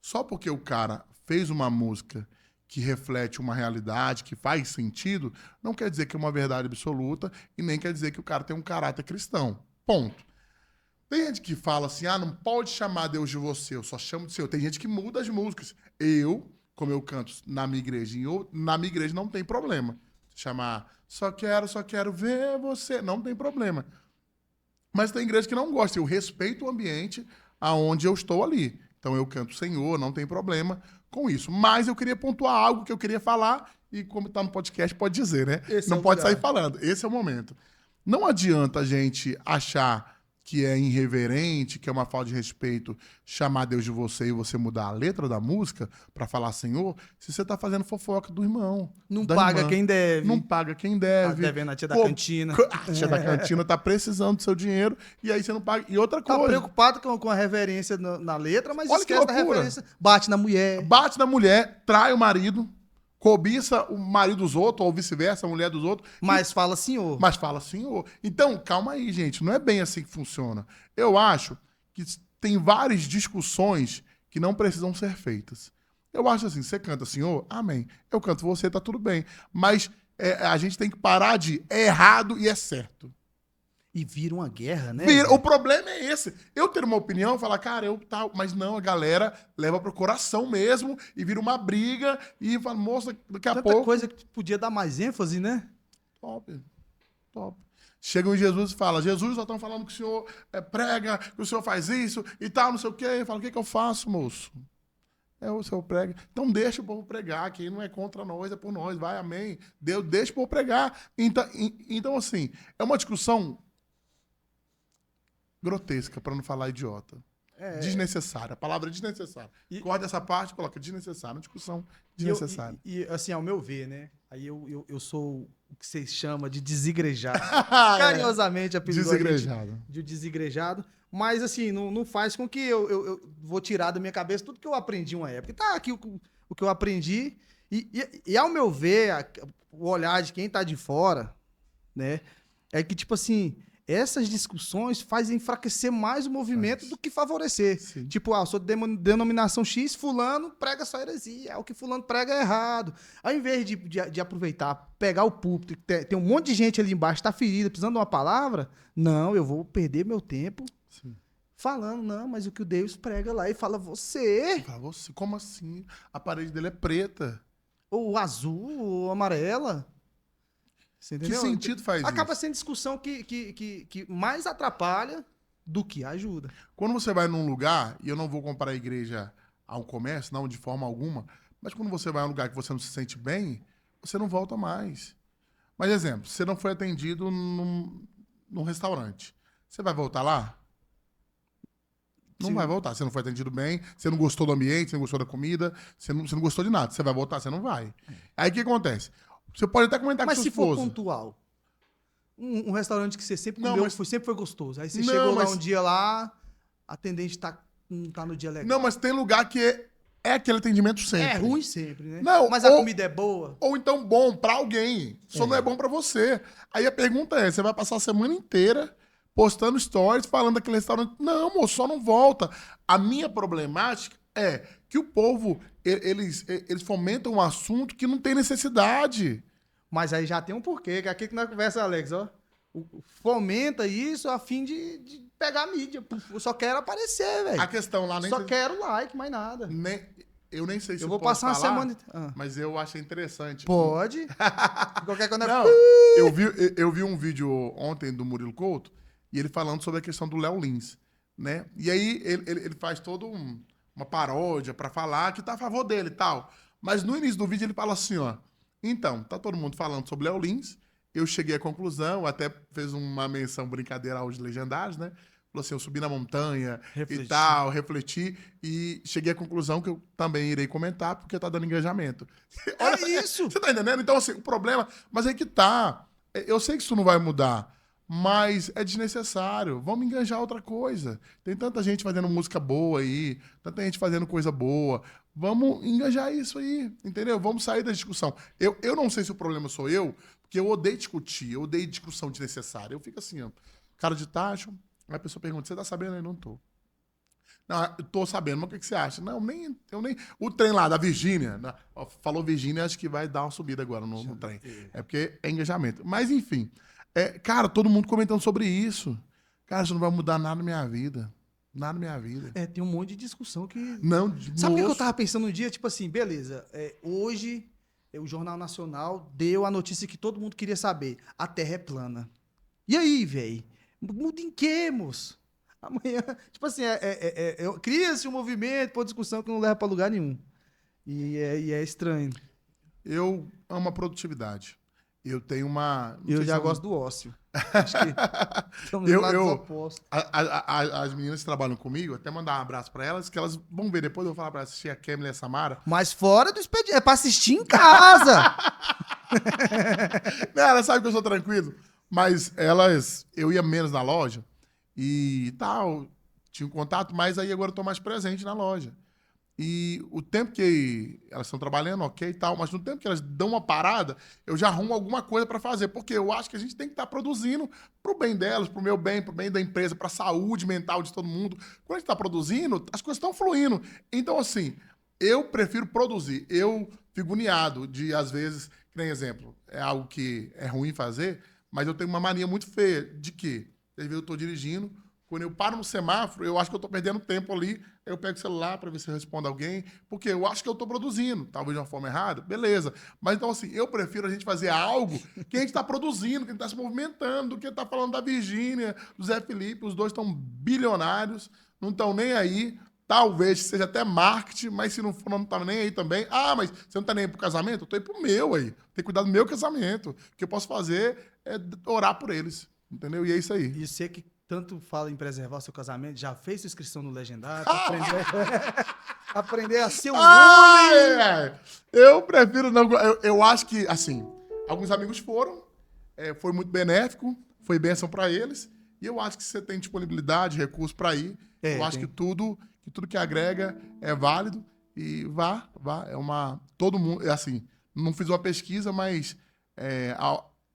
S1: Só porque o cara fez uma música que reflete uma realidade, que faz sentido, não quer dizer que é uma verdade absoluta e nem quer dizer que o cara tem um caráter cristão. Ponto. Tem gente que fala assim, não pode chamar Deus de você, eu só chamo de Senhor. Tem gente que muda as músicas. Como eu canto na minha igreja, na minha igreja não tem problema. Chamar só quero ver você, não tem problema. Mas tem igreja que não gosta, eu respeito o ambiente aonde eu estou ali. Então eu canto Senhor, não tem problema com isso. Mas eu queria pontuar algo que eu queria falar e como está no podcast pode dizer, né?
S2: Esse
S1: não
S2: é o
S1: pode
S2: lugar.
S1: sair falando. Esse é o momento. Não adianta a gente achar que é irreverente, que é uma falta de respeito chamar Deus de você e você mudar a letra da música para falar Senhor, se você tá fazendo fofoca do irmão.
S2: Não
S1: da
S2: paga
S1: irmã.
S2: quem deve.
S1: Não paga quem
S2: Tá
S1: deve.
S2: devendo a tia da
S1: Co-
S2: cantina.
S1: A tia da cantina tá precisando do seu dinheiro e aí você não paga. E outra
S2: Tá
S1: coisa,
S2: preocupado com a reverência na letra, mas
S1: Olha que
S2: esquece da
S1: loucura.
S2: reverência. Bate na mulher.
S1: bate na mulher, trai o marido, cobiça o marido dos outros ou vice-versa, a mulher dos outros.
S2: Mas fala senhor.
S1: Mas fala Senhor. Então, calma aí, gente. Não é bem assim que funciona. Eu acho que tem várias discussões que não precisam ser feitas. Eu acho assim, você canta Senhor, amém. Eu canto você, tá tudo bem. Mas a gente tem que parar de é errado e é certo.
S2: E vira uma guerra, né?
S1: O problema é esse. Eu ter uma opinião, falar, cara, eu tal, mas não, a galera leva pro coração mesmo e vira uma briga e fala, moça, daqui a
S2: Tanta
S1: pouco...
S2: coisa que podia dar mais ênfase, né?
S1: Top. Chegam em Jesus e falam, Jesus, só estão falando que o senhor prega, que o senhor faz isso e tal, não sei o quê. Fala, o que eu faço, moço? O senhor prega. Então deixa o povo pregar, quem não é contra nós, é por nós, vai, amém. Deus deixa o povo pregar. Então assim, é uma discussão grotesca, para não falar idiota. Desnecessária. A palavra é desnecessária. Corta essa parte, coloca desnecessária. Uma discussão desnecessária.
S2: E assim, ao meu ver, né? Aí eu sou o que vocês chamam de desigrejado. Carinhosamente apelidou a gente
S1: Desigrejado.
S2: de desigrejado. Mas assim, não faz com que eu vou tirar da minha cabeça tudo que eu aprendi uma época. Tá aqui o que eu aprendi. E ao meu ver, o olhar de quem tá de fora, né? É que, tipo assim, essas discussões fazem enfraquecer mais o movimento do que favorecer.
S1: Sim.
S2: Tipo, eu sou de denominação X, fulano prega só heresia, o que fulano prega é errado. Ao invés de aproveitar, pegar o púlpito, tem um monte de gente ali embaixo, tá ferida, precisando de uma palavra, não, eu vou perder meu tempo
S1: Sim.
S2: falando, não, mas o que o Deus prega lá, e fala você,
S1: Fala, você, como assim? A parede dele é preta.
S2: ou azul, ou amarela. Você
S1: Que
S2: entendeu?
S1: sentido faz
S2: Acaba
S1: isso?
S2: sendo discussão que mais atrapalha do que ajuda.
S1: Quando você vai num lugar, e eu não vou comparar a igreja ao comércio, não de forma alguma, mas quando você vai a um lugar que você não se sente bem, você não volta mais. Mas, exemplo, você não foi atendido num restaurante. Você vai voltar lá? Não
S2: Sim.
S1: vai voltar. Você não foi atendido bem, você não gostou do ambiente, você não gostou da comida, você não gostou de nada. Você vai voltar, você não vai. Aí o que acontece? Você pode até comentar
S2: Mas
S1: com
S2: se
S1: sua
S2: for
S1: esposa.
S2: pontual, um restaurante que você sempre
S1: Não,
S2: comeu,
S1: mas-
S2: sempre foi gostoso. Aí você
S1: Não,
S2: chegou lá
S1: mas-
S2: um dia lá, a atendente não tá no dia legal.
S1: Não, mas tem lugar que é aquele atendimento sempre.
S2: É ruim sempre, né?
S1: Não,
S2: mas a
S1: ou-
S2: comida é boa.
S1: Ou então bom pra alguém. Só não é bom pra você. Aí a pergunta é, você vai passar a semana inteira postando stories, falando daquele restaurante. Não, moço, só não volta. A minha problemática é que o povo, eles fomentam um assunto que não tem necessidade.
S2: Mas aí já tem um porquê, que aqui que nós conversa, Alex, ó. Fomenta isso a fim de pegar a mídia. Eu só quero aparecer, velho.
S1: A questão lá nem
S2: Só
S1: sei-
S2: quero like, mais nada.
S1: eu nem sei se
S2: Eu vou
S1: posso
S2: passar uma
S1: falar,
S2: semana... Ah.
S1: mas eu achei interessante.
S2: Pode. Qualquer coisa...
S1: Não, eu vi um vídeo ontem do Murilo Couto e ele falando sobre a questão do Léo Lins, né? E aí ele faz toda uma paródia pra falar que tá a favor dele e tal. Mas no início do vídeo ele fala assim, ó. Então, tá todo mundo falando sobre Léo Lins. Eu cheguei à conclusão, até fez uma menção brincadeira aos legendários, né? Falou assim, eu subi na montanha
S2: Refleti.
S1: e tal, refleti e cheguei à conclusão que eu também irei comentar porque tá dando engajamento.
S2: É isso.
S1: Você tá entendendo? Então, assim, o problema... Mas é que tá. Eu sei que isso não vai mudar, mas é desnecessário. Vamos enganjar outra coisa. Tem tanta gente fazendo música boa aí, tanta gente fazendo coisa boa. Vamos enganjar isso aí, entendeu? Vamos sair da discussão. Eu não sei se o problema sou eu, porque eu odeio discutir, eu odeio discussão desnecessária. Eu fico assim, ó, cara de tacho, aí a pessoa pergunta, você tá sabendo? Eu não tô. Não, eu tô sabendo, mas o que você acha? Não, eu nem... O trem lá da Virgínia, falou Virgínia, acho que vai dar uma subida agora no trem. É porque é engajamento. Mas, enfim, cara, todo mundo comentando sobre isso. Cara, isso não vai mudar nada na minha vida. Nada na minha vida.
S2: Tem um monte de discussão que...
S1: Não,
S2: Sabe o que eu tava pensando um dia? Tipo assim, beleza, hoje o Jornal Nacional deu a notícia que todo mundo queria saber. A Terra é plana. E aí, velho? Muda em quê, moço? Amanhã, tipo assim, cria-se um movimento por discussão que não leva pra lugar nenhum. E é estranho.
S1: Eu amo a produtividade. Eu tenho uma...
S2: Eu já gosto do ócio. Acho que estamos do lado opostos.
S1: As meninas que trabalham comigo, até mandar um abraço pra elas, que elas vão ver depois, eu vou falar pra assistir a Kemily e a Samara.
S2: Mas fora do expediente, é pra assistir em casa.
S1: Não, elas sabem que eu sou tranquilo, mas eu ia menos na loja e tal, tinha um contato, mas aí agora eu tô mais presente na loja. E o tempo que elas estão trabalhando, ok e tal, mas no tempo que elas dão uma parada, eu já arrumo alguma coisa para fazer, porque eu acho que a gente tem que estar produzindo pro bem delas, pro meu bem, pro bem da empresa, pra saúde mental de todo mundo. Quando a gente tá produzindo, as coisas estão fluindo. Então, assim, eu prefiro produzir. Eu fico uniado de, às vezes, que nem exemplo, é algo que é ruim fazer, mas eu tenho uma mania muito feia de que, às vezes eu tô dirigindo, quando eu paro no semáforo, eu acho que eu tô perdendo tempo ali, aí eu pego o celular para ver se responde alguém, porque eu acho que eu tô produzindo, talvez de uma forma errada, beleza. Mas então, assim, eu prefiro a gente fazer algo que a gente tá produzindo, que a gente tá se movimentando, do que tá falando da Virgínia, do Zé Felipe, os dois estão bilionários, não estão nem aí, talvez seja até marketing, mas se não for, não tá nem aí também. Ah, mas você não tá nem aí pro casamento? Eu tô aí pro meu aí, tem que cuidar do meu casamento. O que eu posso fazer é orar por eles, entendeu? E é isso aí.
S2: E você que tanto fala em preservar o seu casamento, já fez sua inscrição no Legendário, aprender a ser um homem.
S1: Eu prefiro não... Eu acho que, assim, alguns amigos foram, foi muito benéfico, foi bênção para eles, e eu acho que você tem disponibilidade, recurso para ir, eu acho que tudo que agrega é válido, e vá, todo mundo, assim, não fiz uma pesquisa, mas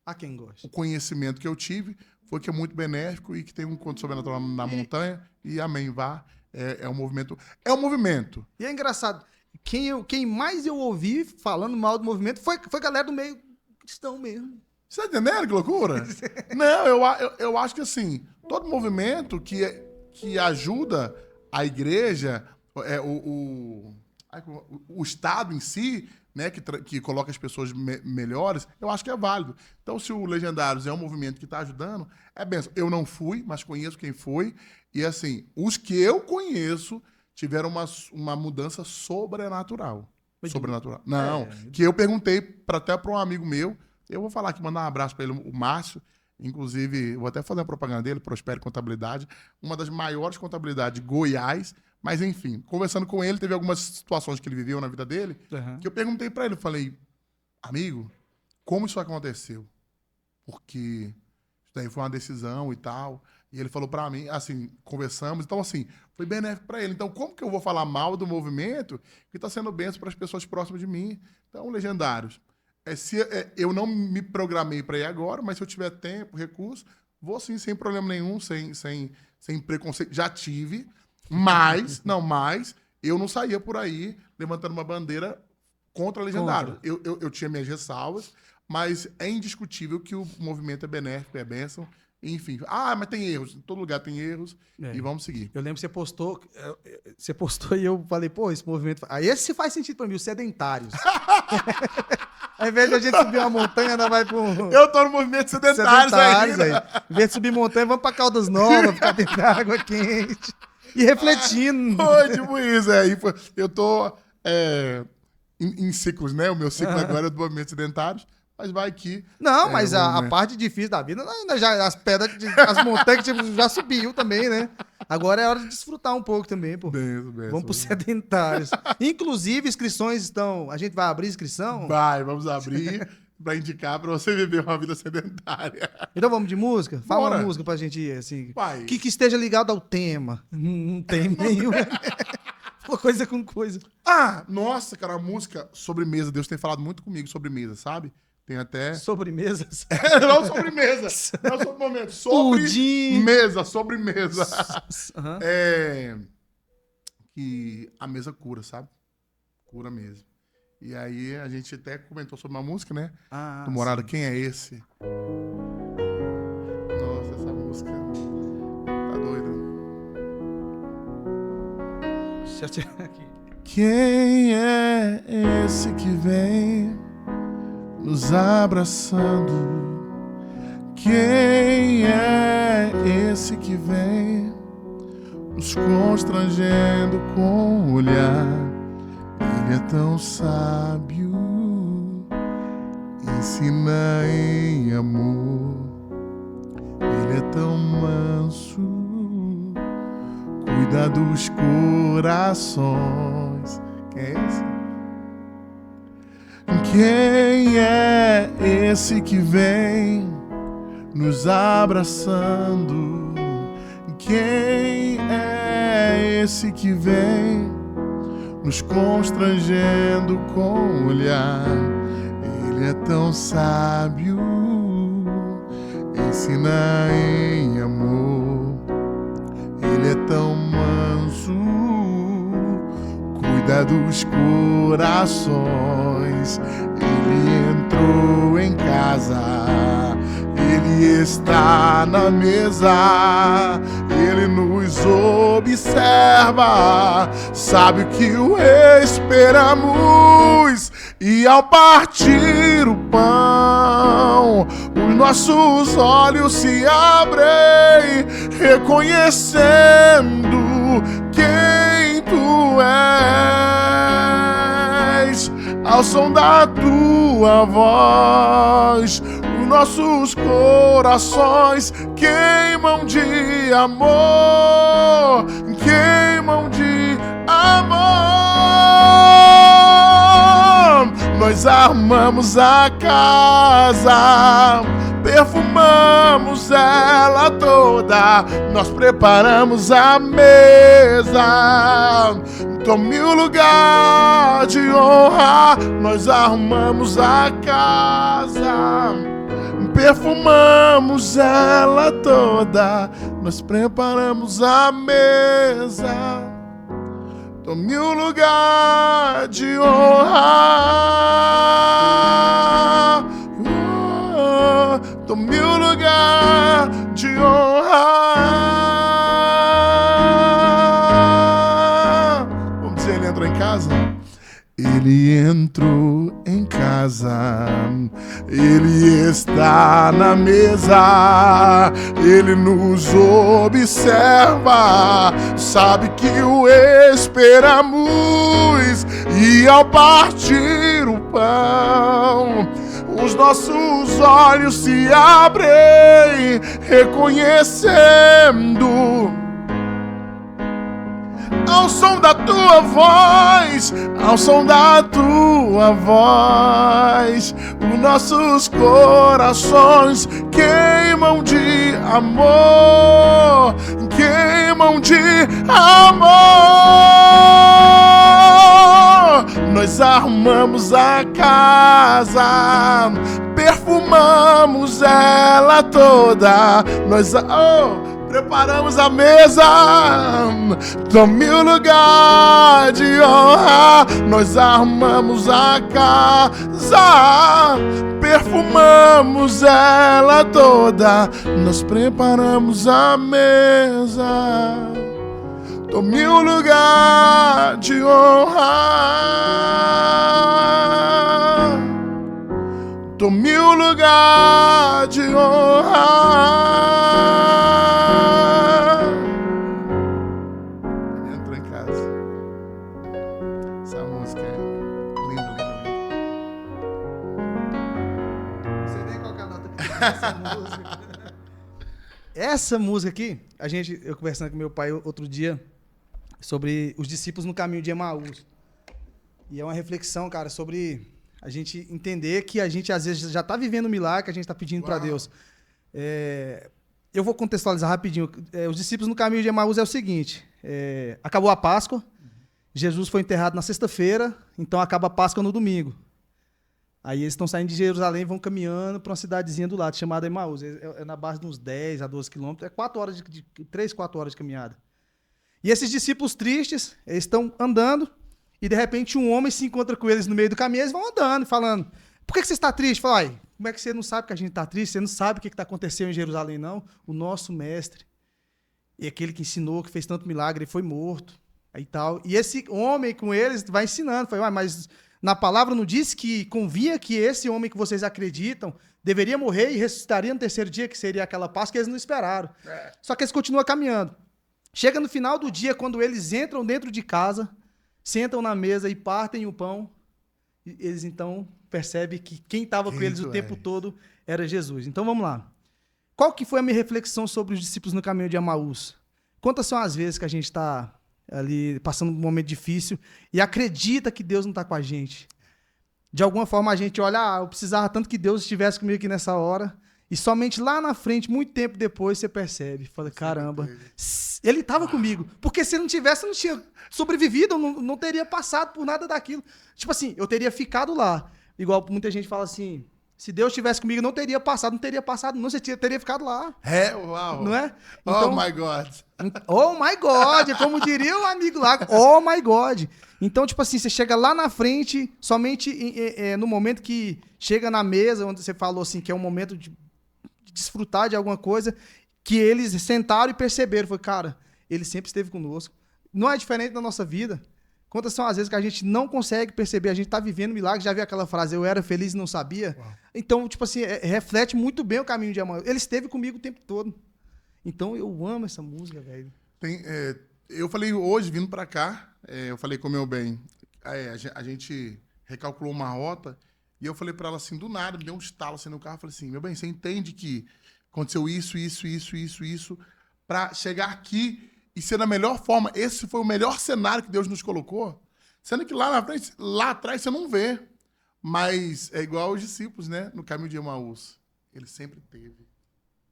S2: a quem gosta.
S1: O conhecimento que eu tive foi que é muito benéfico e que tem um encontro sobrenatural na montanha. E amém, vá. É um movimento. É um movimento.
S2: E é engraçado. Quem mais eu ouvi falando mal do movimento foi a galera do meio cristão mesmo.
S1: Você tá entendendo que loucura? Não, eu acho que assim, todo movimento que ajuda a igreja, o Estado em si, né, que coloca as pessoas melhores, eu acho que é válido. Então, se o Legendários é um movimento que está ajudando, é benção. Eu não fui, mas conheço quem foi. E, assim, os que eu conheço tiveram uma mudança sobrenatural. Sobrenatural. Não, que eu perguntei até para um amigo meu, eu vou falar aqui, mandar um abraço para ele, o Márcio, inclusive, vou até fazer uma propaganda dele, Prospere Contabilidade, uma das maiores contabilidades de Goiás. Mas, enfim, conversando com ele, teve algumas situações que ele viveu na vida dele, que eu perguntei pra ele, eu falei, amigo, como isso aconteceu? Porque isso daí foi uma decisão e tal. E ele falou pra mim, assim, conversamos, então, assim, foi benéfico pra ele. Então, como que eu vou falar mal do movimento que tá sendo bênção para as pessoas próximas de mim? Então, Legendários, eu não me programei pra ir agora, mas se eu tiver tempo, recurso, vou sim, sem problema nenhum, sem preconceito. Já tive. Mas eu não saía por aí levantando uma bandeira contra Legendário. Eu tinha minhas ressalvas, mas é indiscutível que o movimento é benéfico, é bênção. Enfim. Mas tem erros. Em todo lugar tem erros. E vamos seguir.
S2: Eu lembro que você postou e eu falei, pô, esse movimento... Aí esse faz sentido pra mim, os sedentários. Ao invés de a gente subir uma montanha, ainda vai pro...
S1: Eu tô no movimento sedentários aí.
S2: Em vez de subir montanha, vamos pra Caldas Novas, ficar dentro da água quente. E refletindo.
S1: Foi tipo isso, eu tô em ciclos, né? O meu ciclo agora é do movimento sedentários, mas vai que...
S2: Não, mas a parte difícil da vida, ainda já, as pedras, as montanhas que tipo, já subiu também, né? Agora é hora de desfrutar um pouco também, pô. Vamos pros sedentários. Inclusive, inscrições estão... A gente vai abrir inscrição?
S1: Vamos abrir. pra indicar pra você viver uma vida sedentária.
S2: Então vamos de música? Fala
S1: Bora.
S2: uma música pra gente ir, assim.
S1: Pai.
S2: Que esteja ligado ao tema. Não tem nenhum. Uma coisa com coisa.
S1: Ah, nossa, cara, a música Sobremesa. Deus tem falado muito comigo sobre mesa, sabe? Tem até...
S2: Sobremesas.
S1: Não sobremesa. Não sobre momento.
S2: Pudim.
S1: Sobremesa.
S2: Aham.
S1: Que a mesa cura, sabe? Cura mesmo. E aí a gente até comentou sobre uma música, né?
S2: Ah,
S1: Do Morada, quem é esse? Nossa, essa música tá doida.
S2: Deixa eu tirar aqui.
S1: Quem é esse que vem nos abraçando? Quem é esse que vem nos constrangendo com o olhar? Ele é tão sábio, ensina em amor. Ele é tão manso, cuida dos corações. Quem é esse? Quem é esse que vem nos abraçando? Quem é esse que vem nos constrangendo com o olhar? Ele é tão sábio, ensina em amor. Ele é tão manso, cuida dos corações. Ele entrou em casa, ele está na mesa, ele nos observa, sabe que o esperamos. E ao partir o pão, os nossos olhos se abrem, reconhecendo quem tu és. Ao som da tua voz, os nossos corações queimam de amor, queimam de amor. Nós armamos a casa, perfumamos ela toda, nós preparamos a mesa. Tome o lugar de honra, nós arrumamos a casa, perfumamos ela toda, nós preparamos a mesa. Tome o lugar de honra, tome o lugar de honra. Vamos dizer, ele entrou em casa? Ele entrou em casa, ele está na mesa, ele nos observa, sabe que o esperamos. E ao partir o pão, os nossos olhos se abrem, reconhecendo. Ao som da tua voz, ao som da tua voz, os nossos corações queimam de amor, queimam de amor. Nós arrumamos a casa, perfumamos ela toda, nós preparamos a mesa. Tome o lugar de honra, nós arrumamos a casa, perfumamos ela toda, nós preparamos a mesa. Tome o lugar de honra, tome o lugar de honra. Entrou em casa. Essa música é linda, linda, linda.
S2: Não sei nem qual que é a nota dessa música. Essa música aqui, eu conversando com meu pai outro dia sobre os discípulos no caminho de Emaús. E é uma reflexão, cara, sobre A gente entender que a gente, às vezes, já está vivendo um milagre que a gente está pedindo para Deus. Eu vou contextualizar rapidinho. Os discípulos no caminho de Emaús é o seguinte. Acabou a Páscoa. Jesus foi enterrado na sexta-feira. Então, acaba a Páscoa no domingo. Aí eles estão saindo de Jerusalém e vão caminhando para uma cidadezinha do lado, chamada Emaús. É na base de uns 10 a 12 quilômetros. É 3, 4 horas de caminhada. E esses discípulos tristes, eles estão andando. E, de repente, um homem se encontra com eles no meio do caminho. Eles vão andando, falando: por que você está triste? Fala: ai, como é que você não sabe que a gente está triste? Você não sabe o que está acontecendo em Jerusalém, não? O nosso mestre, e aquele que ensinou, que fez tanto milagre, ele foi morto. Aí tal. E esse homem com eles vai ensinando. Fala: mas na palavra não diz que convinha que esse homem que vocês acreditam deveria morrer e ressuscitaria no terceiro dia, que seria aquela Páscoa, que eles não esperaram. Só que eles continuam caminhando. Chega no final do dia, quando eles entram dentro de casa, sentam na mesa e partem o pão, e eles então percebem que quem estava com eles o tempo todo era Jesus. Então vamos lá. Qual que foi a minha reflexão sobre os discípulos no caminho de Emaús? Quantas são as vezes que a gente está ali passando um momento difícil e acredita que Deus não está com a gente? De alguma forma a gente olha: eu precisava tanto que Deus estivesse comigo aqui nessa hora. E somente lá na frente, muito tempo depois, você percebe. Fala: caramba, ele estava comigo. Porque se não tivesse, eu não tinha sobrevivido, eu não teria passado por nada daquilo. Tipo assim, eu teria ficado lá. Igual muita gente fala assim: se Deus estivesse comigo, eu não teria passado, não, você teria ficado lá.
S1: Uau.
S2: Não é? Então,
S1: oh my God.
S2: Oh my God, como diria o amigo lá. Oh my God. Então, tipo assim, você chega lá na frente, somente no momento que chega na mesa, onde você falou assim, que é um momento de desfrutar de alguma coisa, que eles sentaram e perceberam. Foi: cara, ele sempre esteve conosco. Não é diferente da nossa vida. Quantas são as vezes que a gente não consegue perceber? A gente está vivendo milagre. Já viu aquela frase: eu era feliz e não sabia? Uau. Então, tipo assim, reflete muito bem o caminho de Emaús. Ele esteve comigo o tempo todo. Então, eu amo essa música, velho.
S1: Eu falei hoje, vindo para cá, eu falei com o meu bem, a gente recalculou uma rota. E eu falei pra ela assim, do nada, me deu um estalo assim no carro. Eu falei assim: meu bem, você entende que aconteceu isso, pra chegar aqui e ser da melhor forma? Esse foi o melhor cenário que Deus nos colocou. Sendo que lá na frente, lá atrás, você não vê. Mas é igual aos discípulos, né? No caminho de Emaús. Ele sempre teve.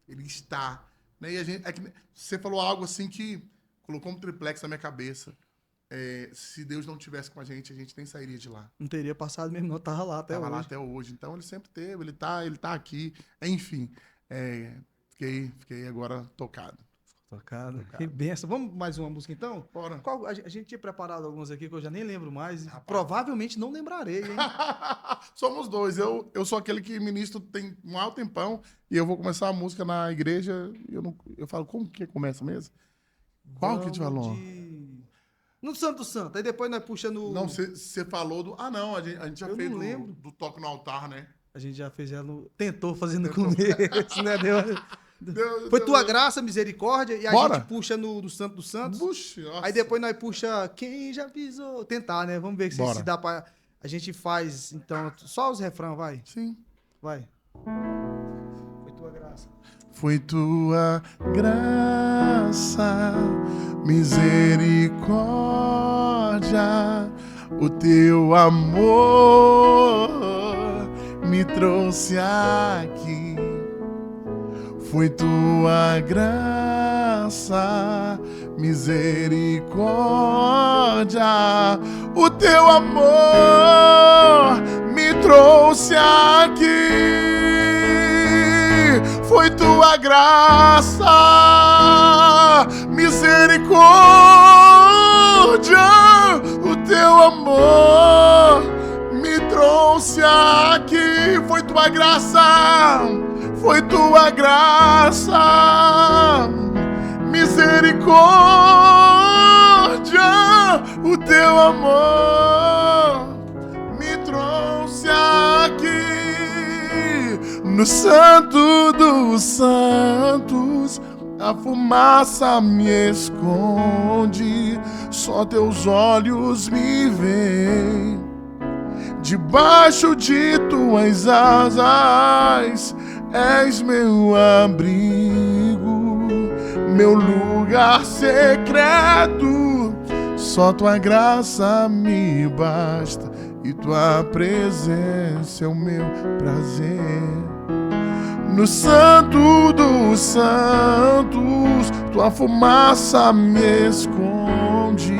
S1: Ele está. Né? E a gente, você falou algo assim que colocou um triplex na minha cabeça. Se Deus não tivesse com a gente nem sairia de lá.
S2: Não teria passado mesmo, não. Tava lá até hoje. Então, ele sempre teve, ele tá aqui. Enfim, fiquei agora tocado. Que benção. Vamos mais uma música, então?
S1: Bora.
S2: A gente tinha preparado algumas aqui que eu já nem lembro mais. Rapaz. Provavelmente não lembrarei, hein?
S1: Somos dois. Eu sou aquele que ministro tem um alto tempão e eu vou começar a música na igreja e eu falo: como que começa mesmo? Qual que a gente falou?
S2: No Santo Santo. Aí depois nós puxa no...
S1: Não, você falou do... Ah, não. A gente já fez do toque no altar, né?
S2: A gente já fez tentou fazer no começo, né? Foi tua graça, misericórdia, e a gente puxa no Santo dos Santos.
S1: Puxa,
S2: aí depois nós puxa quem já pisou. Tentar, né? Vamos ver se dá pra... A gente faz, então, só os refrãos, vai.
S1: Sim.
S2: Vai. Foi tua graça.
S1: Foi tua graça, misericórdia, o teu amor me trouxe aqui. Foi tua graça, misericórdia, o teu amor me trouxe aqui. Foi tua graça, misericórdia, o teu amor me trouxe aqui. Foi tua graça, misericórdia, o teu amor me trouxe aqui. No Santo dos Santos, a fumaça me esconde, só teus olhos me veem. Debaixo de tuas asas, és meu abrigo, meu lugar secreto. Só tua graça me basta e tua presença é o meu prazer. No santo dos santos, tua fumaça me esconde,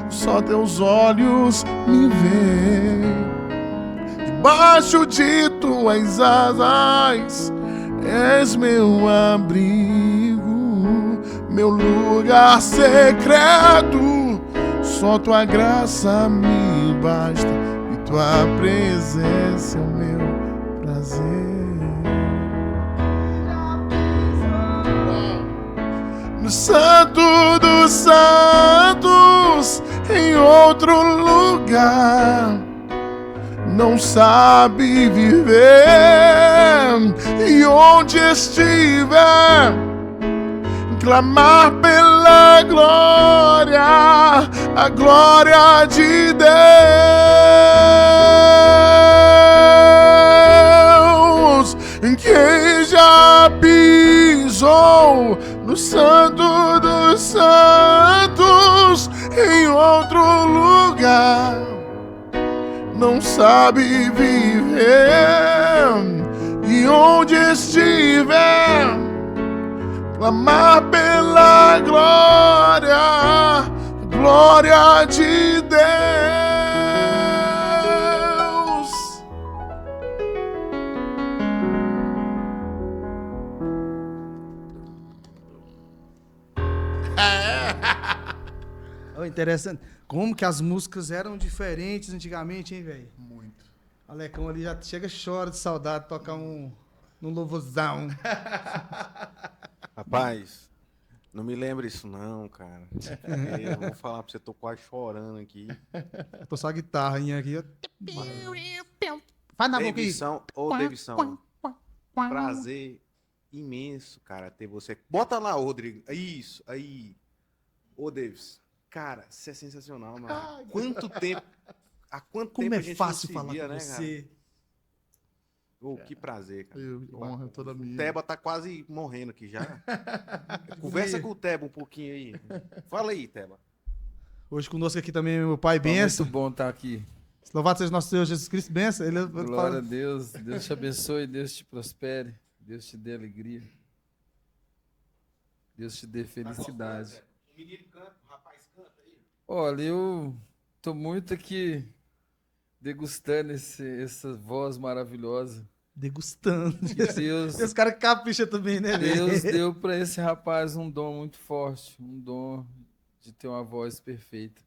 S1: só teus olhos me veem. Debaixo de tuas asas és meu abrigo, meu lugar secreto. Só tua graça me basta e tua presença é o meu prazer. No santo dos santos, em outro lugar, não sabe viver, e onde estiver, clamar pela glória, a glória de Deus. Quem já pisou no santo dos santos, em outro lugar, não sabe viver, e onde estiver, clamar pela glória, glória de Deus.
S2: Oh, interessante. Como que as músicas eram diferentes antigamente, hein, velho?
S1: Muito.
S2: Alecão ali já chega e chora de saudade de tocar um louvorzão.
S3: Rapaz, não me lembra isso não, cara. Eu vou falar pra você, tô quase chorando aqui.
S2: Tô só a guitarrinha aqui, ó. Faz na boca aí.
S3: Davidson, ô Davidson, prazer imenso, cara, ter você. Bota lá, Rodrigo. Isso, aí. Ô, Davis, cara, você é sensacional, mano. Quanto tempo, há quanto
S2: Como
S3: tempo
S2: é
S3: a gente
S2: fácil
S3: não se
S2: falar
S3: via,
S2: com
S3: né,
S2: você.
S3: cara? Ô, que prazer, cara.
S1: Honra toda
S3: O
S1: minha.
S3: Teba tá quase morrendo aqui já. Conversa com o Teba um pouquinho aí. Fala aí, Teba.
S2: Hoje conosco aqui também meu pai
S4: Tá
S2: benção.
S4: muito bom estar aqui.
S2: Louvado seja nosso Senhor Jesus Cristo, benção. Ele
S4: Glória a Deus. Deus te abençoe, Deus te prospere, Deus te dê alegria. Deus te dê felicidade.
S3: O menino canta, o rapaz canta aí.
S4: Olha, eu tô muito aqui degustando essa voz maravilhosa.
S2: degustando.
S4: Que Deus,
S2: Esse cara que capricha também, né, velho?
S4: Deus deu para esse rapaz um dom muito forte, um dom de ter uma voz perfeita.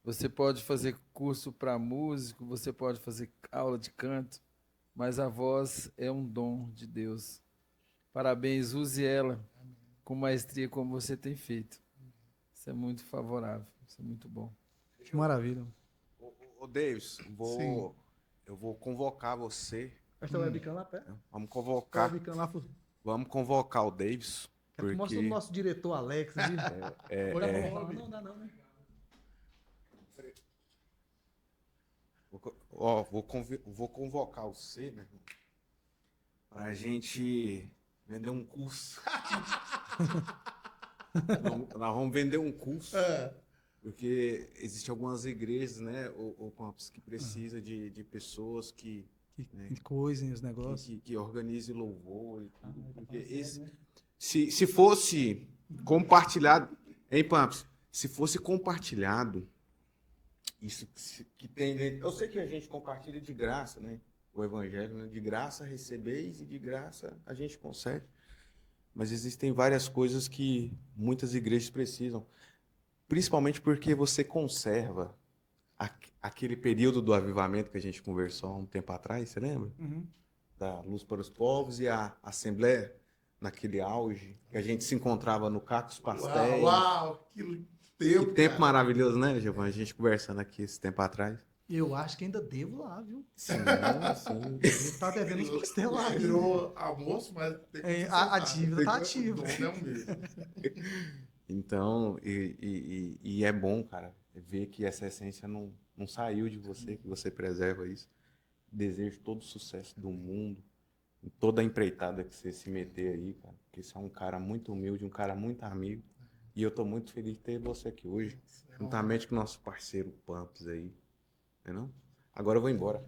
S4: Você pode fazer curso para músico, você pode fazer aula de canto, mas a voz é um dom de Deus. Parabéns, use ela com maestria como você tem feito. Isso é muito favorável, isso é muito bom.
S2: Que maravilha.
S3: Ô Davis, eu vou convocar você.
S2: Essa webcam lá, pé.
S3: Vamos convocar.
S2: Webcam lá.
S3: Vamos convocar o Davis.
S2: Quero que mostre o
S3: Porque
S2: nosso diretor Alex. Não dá não, né?
S3: vou convocar você, meu irmão, pra gente vender um curso. Nós vamos vender um curso. Porque existem algumas igrejas, né, ou campos que precisa de pessoas que
S2: Que coisa, os negócios.
S3: que organize louvor e tudo. Porque se fosse compartilhado, hein, Pamps? Se fosse compartilhado, isso que tem. Eu sei que a gente compartilha de graça, né? O evangelho, né? De graça recebeis e de graça a gente consegue. Mas existem várias coisas que muitas igrejas precisam. Principalmente porque você conserva aquele período do avivamento que a gente conversou há um tempo atrás, você lembra?
S2: Uhum.
S3: Da Luz para os Povos e a Assembleia, naquele auge, que a gente se encontrava no Cacos Pastéis.
S1: Uau, que tempo,
S3: Que tempo
S1: cara.
S3: maravilhoso, né, Giovanni? A gente conversando aqui esse tempo atrás.
S2: Eu acho que ainda devo lá, viu?
S3: Sim, sim.
S2: Ele tá devendo uns pastel lá. viu?
S1: Virou almoço, mas tem que
S2: A dívida tá ativa.
S1: O nome é o mesmo.
S3: Então, e é bom, cara, ver que essa essência não saiu de você, que você preserva isso. Desejo todo o sucesso do mundo, em toda a empreitada que você se meter aí, cara, porque você é um cara muito humilde, um cara muito amigo, e eu tô muito feliz de ter você aqui hoje, juntamente com o nosso parceiro Pamps aí, não é não? Agora eu vou embora.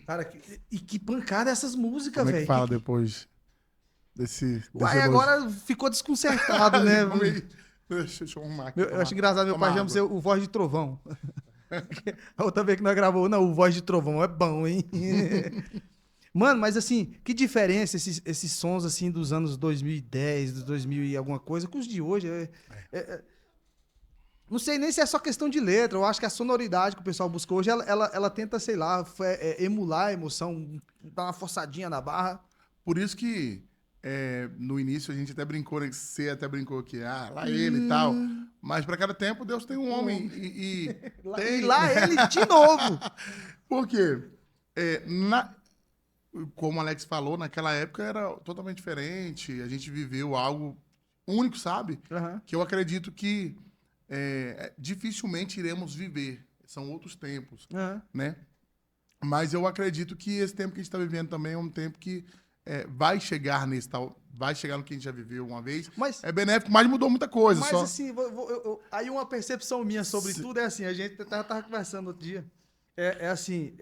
S2: Cara, que pancada essas músicas,
S1: Como é que
S2: velho.
S1: fala depois desse
S2: Uai,
S1: elogio?
S2: agora ficou desconcertado, né?
S1: Deixa eu arrumar aqui.
S2: Eu acho engraçado, meu
S1: Toma
S2: pai chama
S1: água.
S2: você o Voz de Trovão. A outra vez que nós gravamos, não, o Voz de Trovão é bom, hein? Mano, mas assim, que diferença esses sons assim dos anos 2010, dos 2000 e alguma coisa, com os de hoje. Não sei nem se é só questão de letra, eu acho que a sonoridade que o pessoal busca hoje, ela tenta, sei lá, emular a emoção, dar uma forçadinha na barra.
S1: Por isso que no início a gente até brincou, né? Você até brincou que, lá ele e tal. Mas para cada tempo Deus tem um homem. E
S2: E lá ele de novo.
S1: Por quê? Como o Alex falou, naquela época era totalmente diferente. A gente viveu algo único, sabe?
S2: Uhum.
S1: Que eu acredito que dificilmente iremos viver. São outros tempos,
S2: Uhum.
S1: né? Mas eu acredito que esse tempo que a gente está vivendo também é um tempo que vai chegar nesse tal, vai chegar no que a gente já viveu uma vez.
S2: Mas,
S1: É benéfico, mas mudou muita coisa.
S2: mas
S1: só.
S2: assim, aí uma percepção minha sobre
S1: Sim.
S2: tudo é assim, a gente tava conversando outro dia. Assim,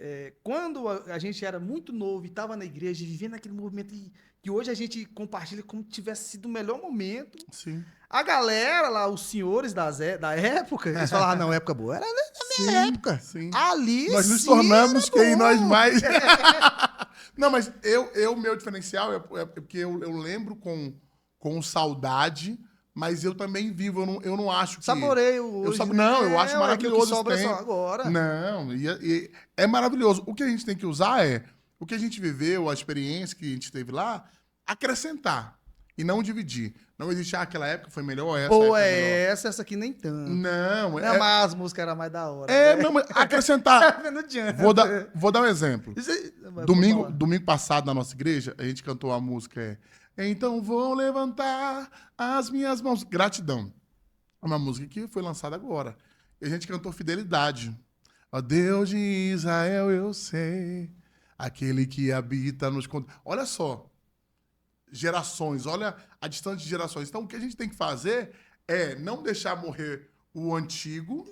S2: quando a gente era muito novo e estava na igreja, vivendo aquele movimento que hoje a gente compartilha como tivesse sido o melhor momento.
S1: Sim.
S2: A galera lá, os senhores da época, eles falavam, não, época boa. Era na minha época.
S1: Sim.
S2: Ali
S1: Nós nos
S2: sim
S1: tornamos
S2: era
S1: quem
S2: bom.
S1: nós mais. Não, mas meu diferencial é porque eu lembro com saudade, mas eu também vivo. Eu não acho que.
S2: Saboreio hoje.
S1: Não, eu acho maravilhoso.
S2: O que
S1: esse
S2: sobra
S1: tempo.
S2: só agora.
S1: Não, é maravilhoso. O que a gente tem que usar é o que a gente viveu, a experiência que a gente teve lá, acrescentar e não dividir. Não existe, aquela época foi melhor, essa
S2: Pô,
S1: época é melhor.
S2: essa aqui nem tanto.
S1: Não,
S2: Não, mas as músicas eram mais da hora.
S1: não, mas acrescentar.
S2: Não adianta.
S1: Vou dar um exemplo.
S2: Isso aí- Vou
S1: Domingo,
S2: falar.
S1: domingo passado, na nossa igreja, a gente cantou a música Então vou levantar as minhas mãos. Gratidão. É uma música que foi lançada agora. E a gente cantou Fidelidade. Ó Deus de Israel, eu sei, aquele que habita nos... Olha só, gerações, olha a distância de gerações. Então, o que a gente tem que fazer é não deixar morrer o antigo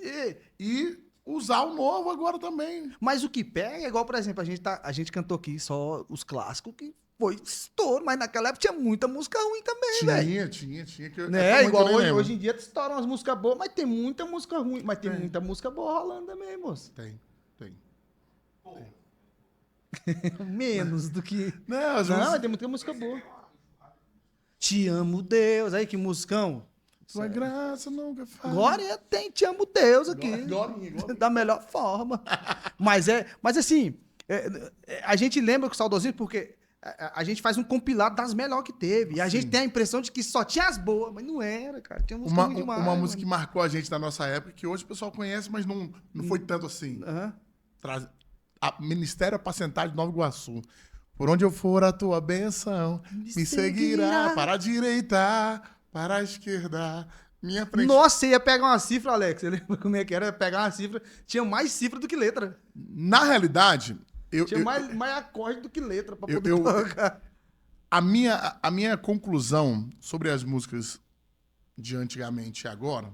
S1: e usar o novo agora também.
S2: Mas o que pega é igual, por exemplo, a gente cantou aqui só os clássicos, que foi estouro, mas naquela época tinha muita música ruim também, velho.
S1: Tinha. Que
S2: Né? Igual
S1: eu nem lembro.
S2: hoje em dia estouram umas músicas boas, mas tem muita música ruim. Mas tem muita música boa rolando também, moço.
S1: Tem.
S2: Menos do que.
S1: Não, às
S2: Não,
S1: vezes...
S2: mas tem muita música boa. Te amo, Deus. Aí que musicão.
S1: Sua graça nunca faz.
S2: Glória tem Te amo, Deus aqui.
S1: Glorinha.
S2: Da melhor forma. Mas assim, a gente lembra com o saudosismo porque a gente faz um compilado das melhores que teve. E a gente tem a impressão de que só tinha as boas, mas não era, cara. Tinha música ruim demais.
S1: Uma música que marcou a gente da nossa época, que hoje o pessoal conhece, mas não foi tanto assim.
S2: Aham.
S1: Ministério Apacentagem de Nova Iguaçu. Por onde eu for, a tua bênção me seguirá. Para a direita, para a esquerda, minha frente.
S2: Nossa, ia pegar uma cifra, Alex. Você lembra como é que era? Ia pegar uma cifra. Tinha mais cifra do que letra.
S1: Na realidade,
S2: Tinha mais acorde do que letra pra
S1: eu-
S2: poder
S1: eu-
S2: tocar.
S1: a minha conclusão sobre as músicas de antigamente e agora,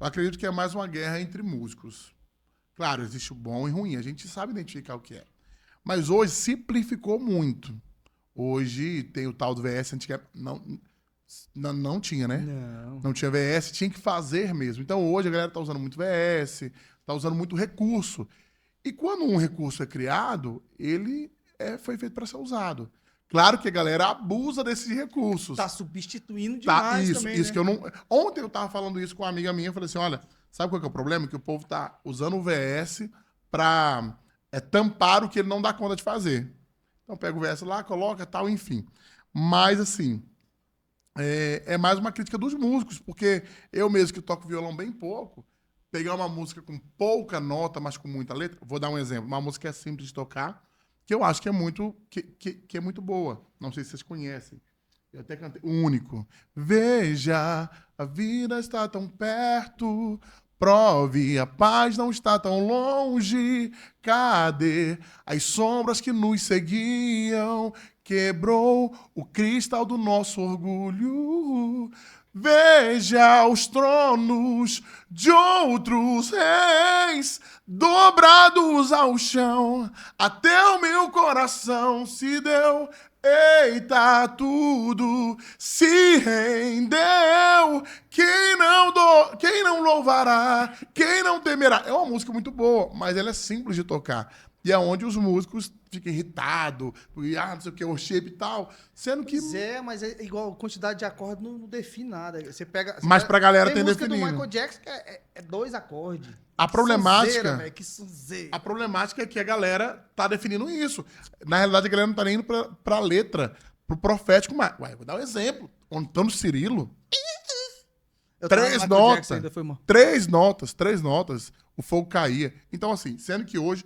S1: eu acredito que é mais uma guerra entre músicos. Claro, existe o bom e o ruim, a gente sabe identificar o que é. Mas hoje simplificou muito. Hoje tem o tal do VS, antigamente não tinha, né?
S2: Não.
S1: Não tinha VS, tinha que fazer mesmo. Então hoje a galera tá usando muito VS, tá usando muito recurso. E quando um recurso é criado, ele foi feito para ser usado. Claro que a galera abusa desses recursos.
S2: Tá substituindo
S1: Tá,
S2: demais
S1: isso,
S2: também,
S1: isso
S2: né?
S1: que eu não. Ontem eu tava falando isso com uma amiga minha, eu falei assim: olha, sabe qual que é o problema? Que o povo tá usando o VS para tampar o que ele não dá conta de fazer. Então pega o VS lá, coloca tal, enfim. Mas assim, é mais uma crítica dos músicos, porque eu mesmo que toco violão bem pouco, pegar uma música com pouca nota, mas com muita letra, vou dar um exemplo, uma música que é simples de tocar, que eu acho que é muito, que é muito boa. Não sei se vocês conhecem. Eu até cantei. Único. Veja, a vida está tão perto. Prove, a paz não está tão longe. Cadê as sombras que nos seguiam? quebrou o cristal do nosso orgulho. Veja os tronos de outros reis dobrados ao chão, até o meu coração se deu. Eita, tudo se rendeu. Quem não louvará, quem não temerá. É uma música muito boa, mas ela é simples de tocar. E é onde os músicos ficam irritados, porque, não sei o que, o shape e tal. Sendo que.
S2: Pois é, mas é igual, quantidade de acordes não define nada. Você pega.
S1: Mas pra galera tem
S2: música
S1: definido.
S2: do Michael Jackson que é 2 acordes.
S1: A problemática.
S2: Sonzeira, véio, que sonzeira.
S1: A problemática é que a galera tá definindo isso. Na realidade, a galera não tá nem indo pra letra, pro profético. Mas, vou dar um exemplo. Antônio Cirilo.
S2: Eu tava no
S1: Três
S2: Michael
S1: notas.
S2: Jackson ainda, foi mal.
S1: Três notas, o fogo caía. Então, assim, sendo que hoje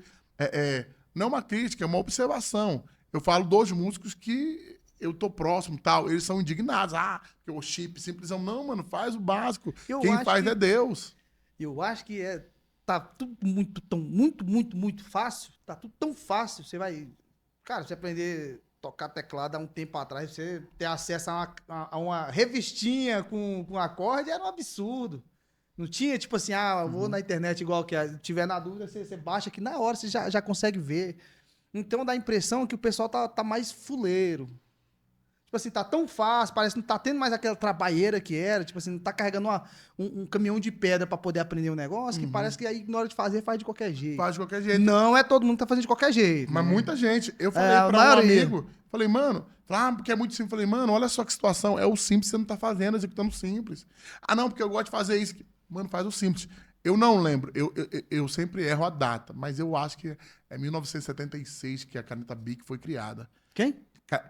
S1: não é uma crítica, é uma observação. Eu falo dos músicos que eu tô próximo tal, eles são indignados. Que o chip simplesão. Não, mano, faz o básico. Quem faz é Deus.
S2: Eu acho que tá tudo muito fácil. Tá tudo tão fácil. Você vai. Cara, você aprender a tocar teclado há um tempo atrás, você ter acesso a uma revistinha com acorde era um absurdo. Não tinha, tipo assim, eu vou na internet igual que tiver na dúvida, você baixa aqui na hora, você já consegue ver. Então dá a impressão que o pessoal tá mais fuleiro. Tipo assim, tá tão fácil, parece que não tá tendo mais aquela trabalheira que era, tipo assim, não tá carregando um caminhão de pedra pra poder aprender um negócio, que parece que aí na hora de fazer, faz de qualquer jeito.
S1: Faz de qualquer jeito.
S2: Não é todo mundo que tá fazendo de qualquer jeito.
S1: Mas
S2: né?
S1: muita gente. Eu falei
S2: a
S1: pra um
S2: maioria.
S1: amigo, falei, mano, porque é muito simples. Falei, mano, olha só que situação. É o simples que você não tá fazendo, executando o simples. Não, porque eu gosto de fazer isso. Mano, faz o simples. Eu não lembro. Eu sempre erro a data, mas eu acho que é 1976 que a caneta Bic foi criada.
S2: Quem?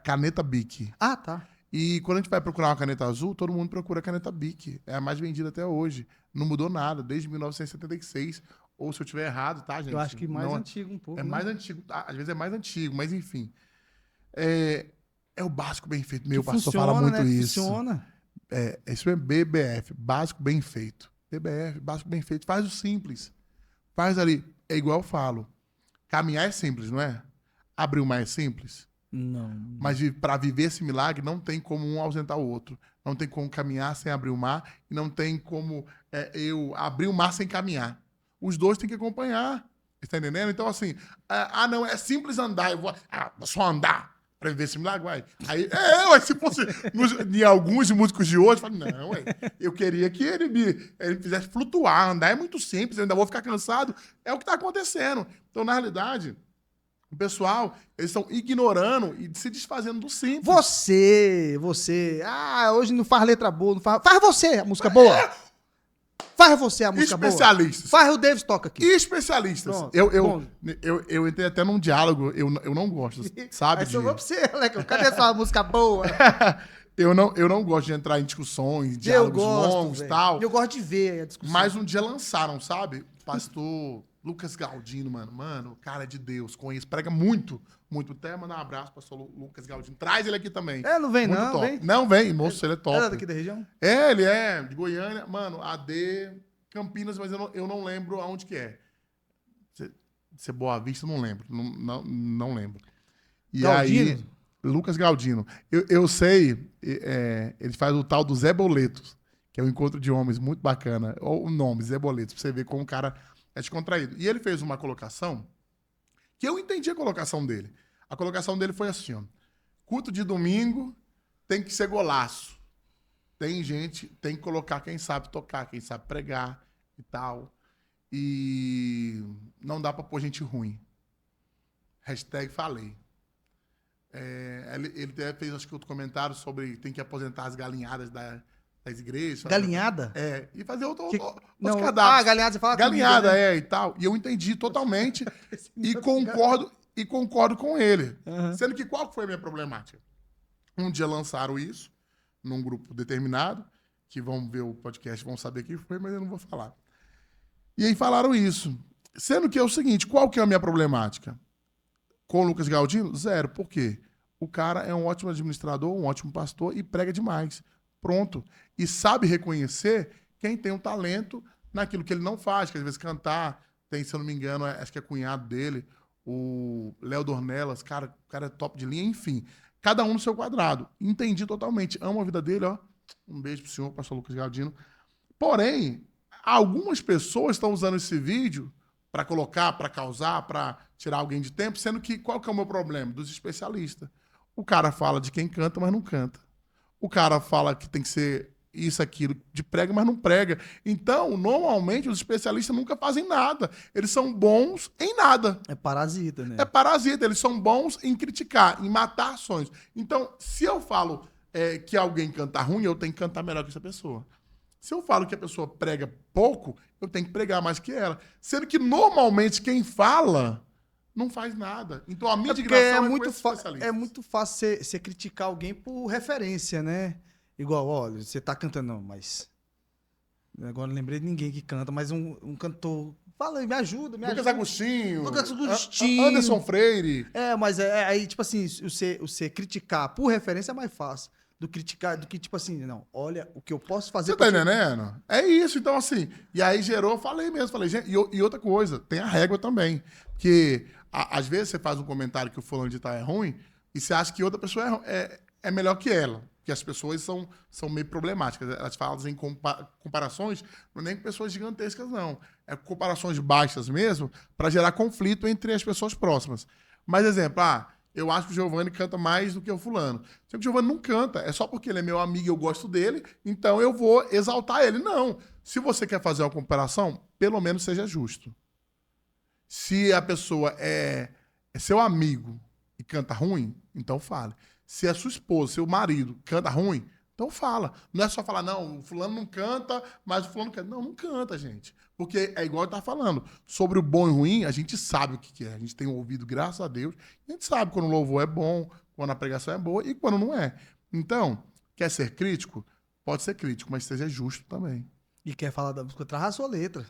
S1: Caneta Bic.
S2: Ah, tá.
S1: E quando a gente vai procurar uma caneta azul, todo mundo procura a caneta Bic. É a mais vendida até hoje. Não mudou nada, desde 1976. Ou se eu estiver errado, tá, gente?
S2: Eu acho que mais
S1: Não
S2: antigo um pouco.
S1: É
S2: né?
S1: mais antigo, tá? Às vezes é mais antigo, mas enfim. É o básico bem feito. Meu
S2: Que
S1: pastor
S2: funciona,
S1: fala muito
S2: né?
S1: isso.
S2: Funciona.
S1: Isso é BBF, básico bem feito. BBF, básico bem feito. Faz o simples. Faz ali. É igual eu falo. Caminhar é simples, não é? Abrir o mar é simples.
S2: Não.
S1: Mas para viver esse milagre, não tem como um ausentar o outro. Não tem como caminhar sem abrir o mar. E não tem como eu abrir o mar sem caminhar. Os dois têm que acompanhar. Está entendendo? Então, assim, não, é simples andar. Eu vou só andar para viver esse milagre. Uai. Aí, se fosse em alguns músicos de hoje, eu falo, não, eu queria que ele me fizesse flutuar. Andar é muito simples, eu ainda vou ficar cansado. É o que está acontecendo. Então, na realidade, o pessoal, eles estão ignorando e se desfazendo do simples.
S2: Você. Hoje não faz letra boa, não faz. Faz você a música boa. Faz você a música boa.
S1: Especialistas.
S2: Faz o Davis toca aqui.
S1: Especialistas.
S2: Pronto,
S1: eu entrei até num diálogo, eu não gosto, sabe?
S2: Aí sobrou pra você, Aleco. Cadê essa música boa?
S1: Eu não gosto de entrar em discussões, diálogos longos e tal.
S2: Eu gosto de ver a discussão.
S1: Mas um dia lançaram, sabe? Pastor Lucas Galdino, mano, cara de Deus, conheço, prega muito. Até mandar um abraço, pastor Lucas Galdino. Traz ele aqui também.
S2: Não vem
S1: muito
S2: não,
S1: top.
S2: vem.
S1: Não vem, moço, ele é top.
S2: Era daqui da região?
S1: Ele é de Goiânia, mano, AD, Campinas, mas eu não lembro aonde que é. Se é Boa Vista, não lembro. Não lembro. E
S2: Galdino?
S1: aí, Lucas Galdino. Eu sei, ele faz o tal do Zé Boletos, que é um encontro de homens muito bacana. O nome, Zé Boletos, pra você ver como o cara é descontraído. E ele fez uma colocação que eu entendi a colocação dele. A colocação dele foi assim, ó. Culto de domingo tem que ser golaço. Tem que colocar quem sabe tocar, quem sabe pregar e tal. E não dá pra pôr gente ruim. Hashtag falei. Ele até fez, acho que, outro comentário sobre tem que aposentar as galinhadas das igrejas.
S2: Galinhada?
S1: E fazer outros
S2: Não,
S1: cardápios.
S2: galinhada, você fala
S1: Galinhada,
S2: comida, né?
S1: e tal. E eu entendi totalmente e concordo com ele.
S2: Uhum.
S1: Sendo que qual foi a minha problemática? Um dia lançaram isso num grupo determinado, que vão ver o podcast, vão saber quem foi, mas eu não vou falar. E aí falaram isso. Sendo que é o seguinte, qual que é a minha problemática? Com o Lucas Galdino? Zero. Por quê? O cara é um ótimo administrador, um ótimo pastor e prega demais. Pronto. E sabe reconhecer quem tem um talento naquilo que ele não faz, que às vezes cantar, tem, se eu não me engano, acho que é cunhado dele, o Léo Dornelas, cara, o cara é top de linha, enfim. cada um no seu quadrado. Entendi totalmente. Amo a vida dele, ó. Um beijo pro senhor, pastor Lucas Galdino. Porém, algumas pessoas estão usando esse vídeo para colocar, para causar, para tirar alguém de tempo, sendo que qual que é o meu problema? Dos especialistas. O cara fala de quem canta, mas não canta. O cara fala que tem que ser isso, aquilo, de prega, mas não prega. Então, normalmente, os especialistas nunca fazem nada. Eles são bons em nada.
S2: É parasita, né?
S1: É parasita. Eles são bons em criticar, em matar sonhos. Então, se eu falo que alguém canta ruim, eu tenho que cantar melhor que essa pessoa. Se eu falo que a pessoa prega pouco, eu tenho que pregar mais que ela. Sendo que, normalmente, quem fala não faz nada. Então, a minha indignação
S2: é muito fácil você criticar alguém por referência, né? Igual, olha, você tá cantando, não, mas... Agora não lembrei de ninguém que canta, mas um cantor... Fala aí, me ajuda.
S1: Lucas Agostinho.
S2: Lucas Agostinho.
S1: Anderson Freire.
S2: Mas aí, tipo assim, você criticar por referência é mais fácil do criticar, do que, tipo assim, não, olha o que eu posso fazer...
S1: Você tá entendendo? É isso, então assim... E aí gerou, falei, gente, e outra coisa, tem a régua também. Que às vezes você faz um comentário que o fulano de tal é ruim e você acha que outra pessoa é melhor que ela. Que as pessoas são meio problemáticas. Elas falam em comparações, não é nem com pessoas gigantescas, não. É comparações baixas mesmo, para gerar conflito entre as pessoas próximas. Mas, exemplo, eu acho que o Giovanni canta mais do que o fulano. Só que o Giovanni não canta, é só porque ele é meu amigo e eu gosto dele, então eu vou exaltar ele. Não. Se você quer fazer uma comparação, pelo menos seja justo. Se a pessoa é seu amigo e canta ruim, então fale. Se é sua esposa, seu marido canta ruim, então fala. Não é só falar, não, o fulano não canta, mas o fulano canta. Não, não canta, gente. Porque é igual eu estava falando. Sobre o bom e ruim, a gente sabe o que é. A gente tem ouvido, graças a Deus. A gente sabe quando o louvor é bom, quando a pregação é boa e quando não é. Então, quer ser crítico? Pode ser crítico, mas seja justo também.
S2: E quer falar da música, traz a sua letra.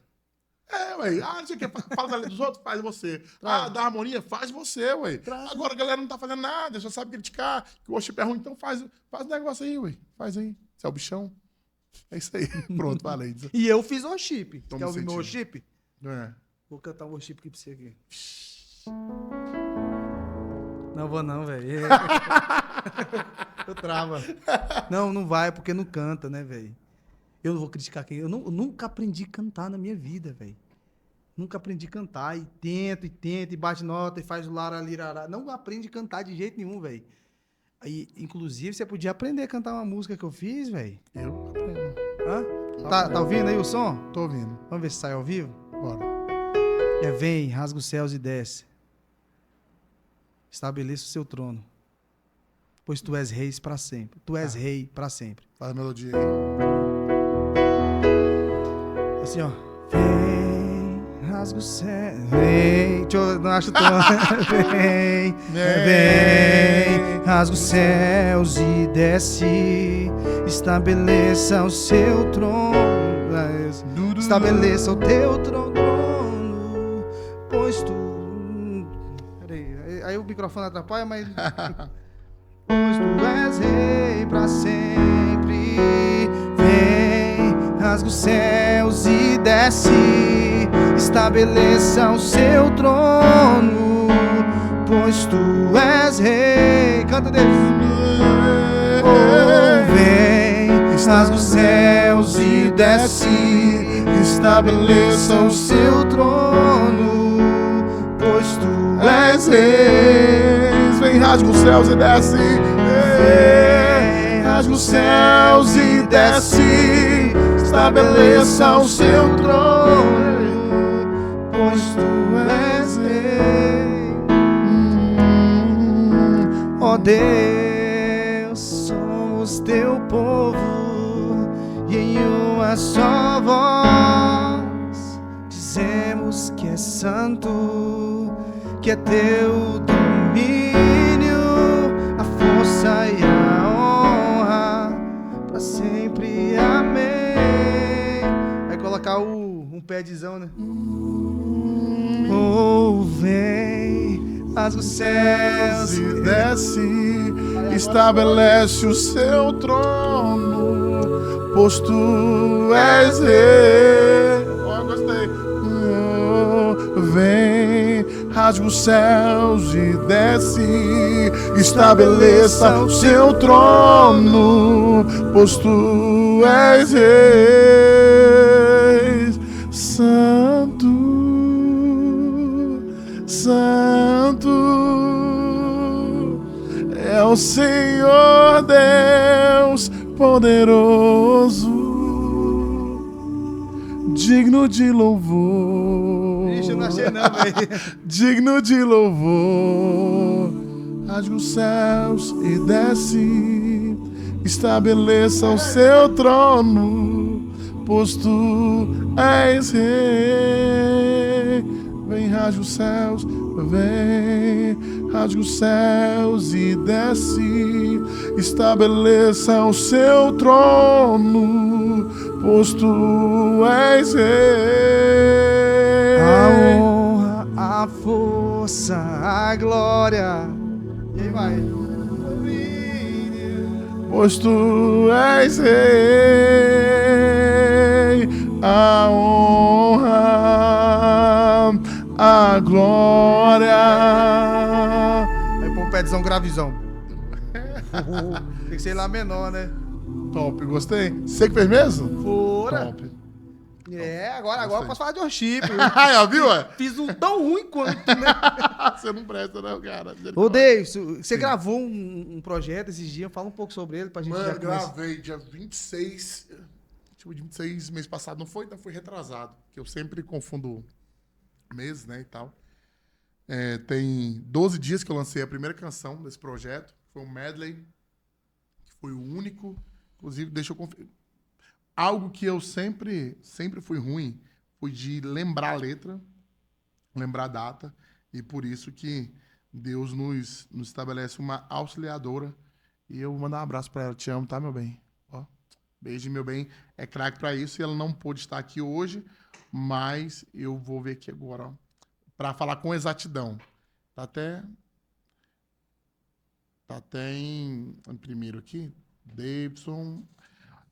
S1: Ué. Você quer fala da letra dos outros? Faz você. Da harmonia? Faz você, ué. Agora a galera não tá fazendo nada, só sabe criticar, que o worship é ruim, então faz o negócio aí, ué. Faz aí. Você é o bichão? É isso aí. Pronto, falei.
S2: E eu fiz worship.
S1: Tô
S2: Quer
S1: me
S2: ouvir meu
S1: sentindo.
S2: worship?
S1: É.
S2: Vou cantar um worship aqui pra você aqui. Não vou não, velho. Eu trava. Não vai, porque não canta, né, velho? Eu não vou criticar quem... Eu nunca aprendi a cantar na minha vida, velho. Nunca aprendi a cantar. E tenta, e bate nota, e faz o laralirará. Não aprende a cantar de jeito nenhum, velho. Aí, inclusive, você podia aprender a cantar uma música que eu fiz, velho.
S1: Eu aprendo.
S2: Hã? Tá ouvindo aí o som?
S1: Tô ouvindo.
S2: Vamos ver se sai ao vivo?
S1: Bora.
S2: Vem, rasga os céus e desce. Estabeleça o seu trono. Pois tu és rei para sempre. Tu és rei para sempre.
S1: Faz a melodia aí.
S2: Assim, ó. Vem, rasga o céu. Vem. Deixa eu, não acho tão. Vem, rasga os céus e desce. Estabeleça o seu trono. Estabeleça o teu trono. Pois tu. Peraí. Aí o microfone atrapalha, mas. Pois tu és rei pra sempre. Vem, rasga os céus e desce. Estabeleça o seu trono. Pois tu és rei. Canta Deus. Oh, vem, rasga os céus e desce. Estabeleça o seu trono. Pois tu és rei.
S1: Vem, rasga os céus e desce.
S2: Vem, rasga os céus e desce. Estabeleça o seu trono. Pois tu és rei. Ó Deus, somos teu povo e em uma só voz dizemos que é santo, que é teu domínio, a força e a honra pra sempre. Amém. Vai colocar um pedzão, né? Oh, vem, rasga os céus
S1: E desce, estabelece o seu trono, pois tu és rei. Ó, gostei. Vem, rasga os céus e desce, estabeleça o seu trono, pois tu és rei, santo, santo é o Senhor Deus poderoso, digno de louvor.
S2: Ixi, eu não achei não, velho.
S1: Digno de louvor, rasga os céus e desce, estabeleça o seu trono, pois tu és rei. Vem, rasga os céus, vem, rasga os céus e desce, estabeleça o seu trono, pois tu és rei.
S2: A honra, a força, a glória. E aí vai.
S1: Pois tu és rei, a honra, a glória.
S2: Aí põe um pezão gravizão. Tem que ser lá menor, né?
S1: Top, gostei. Você que fez mesmo?
S2: Fora.
S1: Top.
S2: É, agora eu posso falar de worship.
S1: Aí, ó, viu? Ué?
S2: Fiz um tão ruim quanto, né?
S1: Você não presta, não, cara.
S2: Ô, Davidson, você gravou um projeto esses dias, fala um pouco sobre ele pra gente
S1: Mano,
S2: já começar.
S1: gravei dia 26. Tipo, de 26 mês passado, não foi? Então foi retrasado. Que eu sempre confundo meses, né, e tal. É, tem 12 dias que eu lancei a primeira canção desse projeto. Foi um medley, que foi o único. Inclusive, deixa eu conferir. Algo que eu sempre fui ruim foi de lembrar a letra, lembrar a data. E por isso que Deus nos estabelece uma auxiliadora. E eu vou mandar um abraço pra ela. Te amo, tá, meu bem? Ó, beijo, meu bem. É craque pra isso. E ela não pôde estar aqui hoje, mas eu vou ver aqui agora, ó, pra falar com exatidão. Tá até em primeiro aqui. Davidson.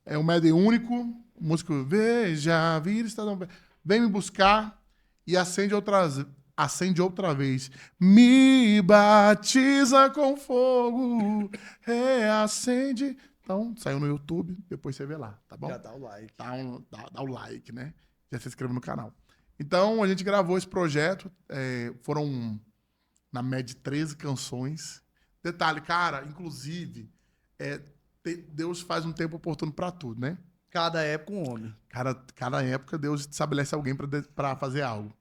S1: É um medley único. O músico, veja, vira, está dando... Vem me buscar e acende outra vez. Me batiza com fogo, reacende. Então, saiu no YouTube, depois você vê lá, tá bom?
S2: Já dá o like.
S1: Dá o like, né? Já se inscreve no canal. Então, a gente gravou esse projeto. Foram, na média, 13 canções. Detalhe, cara, inclusive, Deus faz um tempo oportuno para tudo, né?
S2: Cada época um homem.
S1: Cada época Deus estabelece alguém para fazer algo.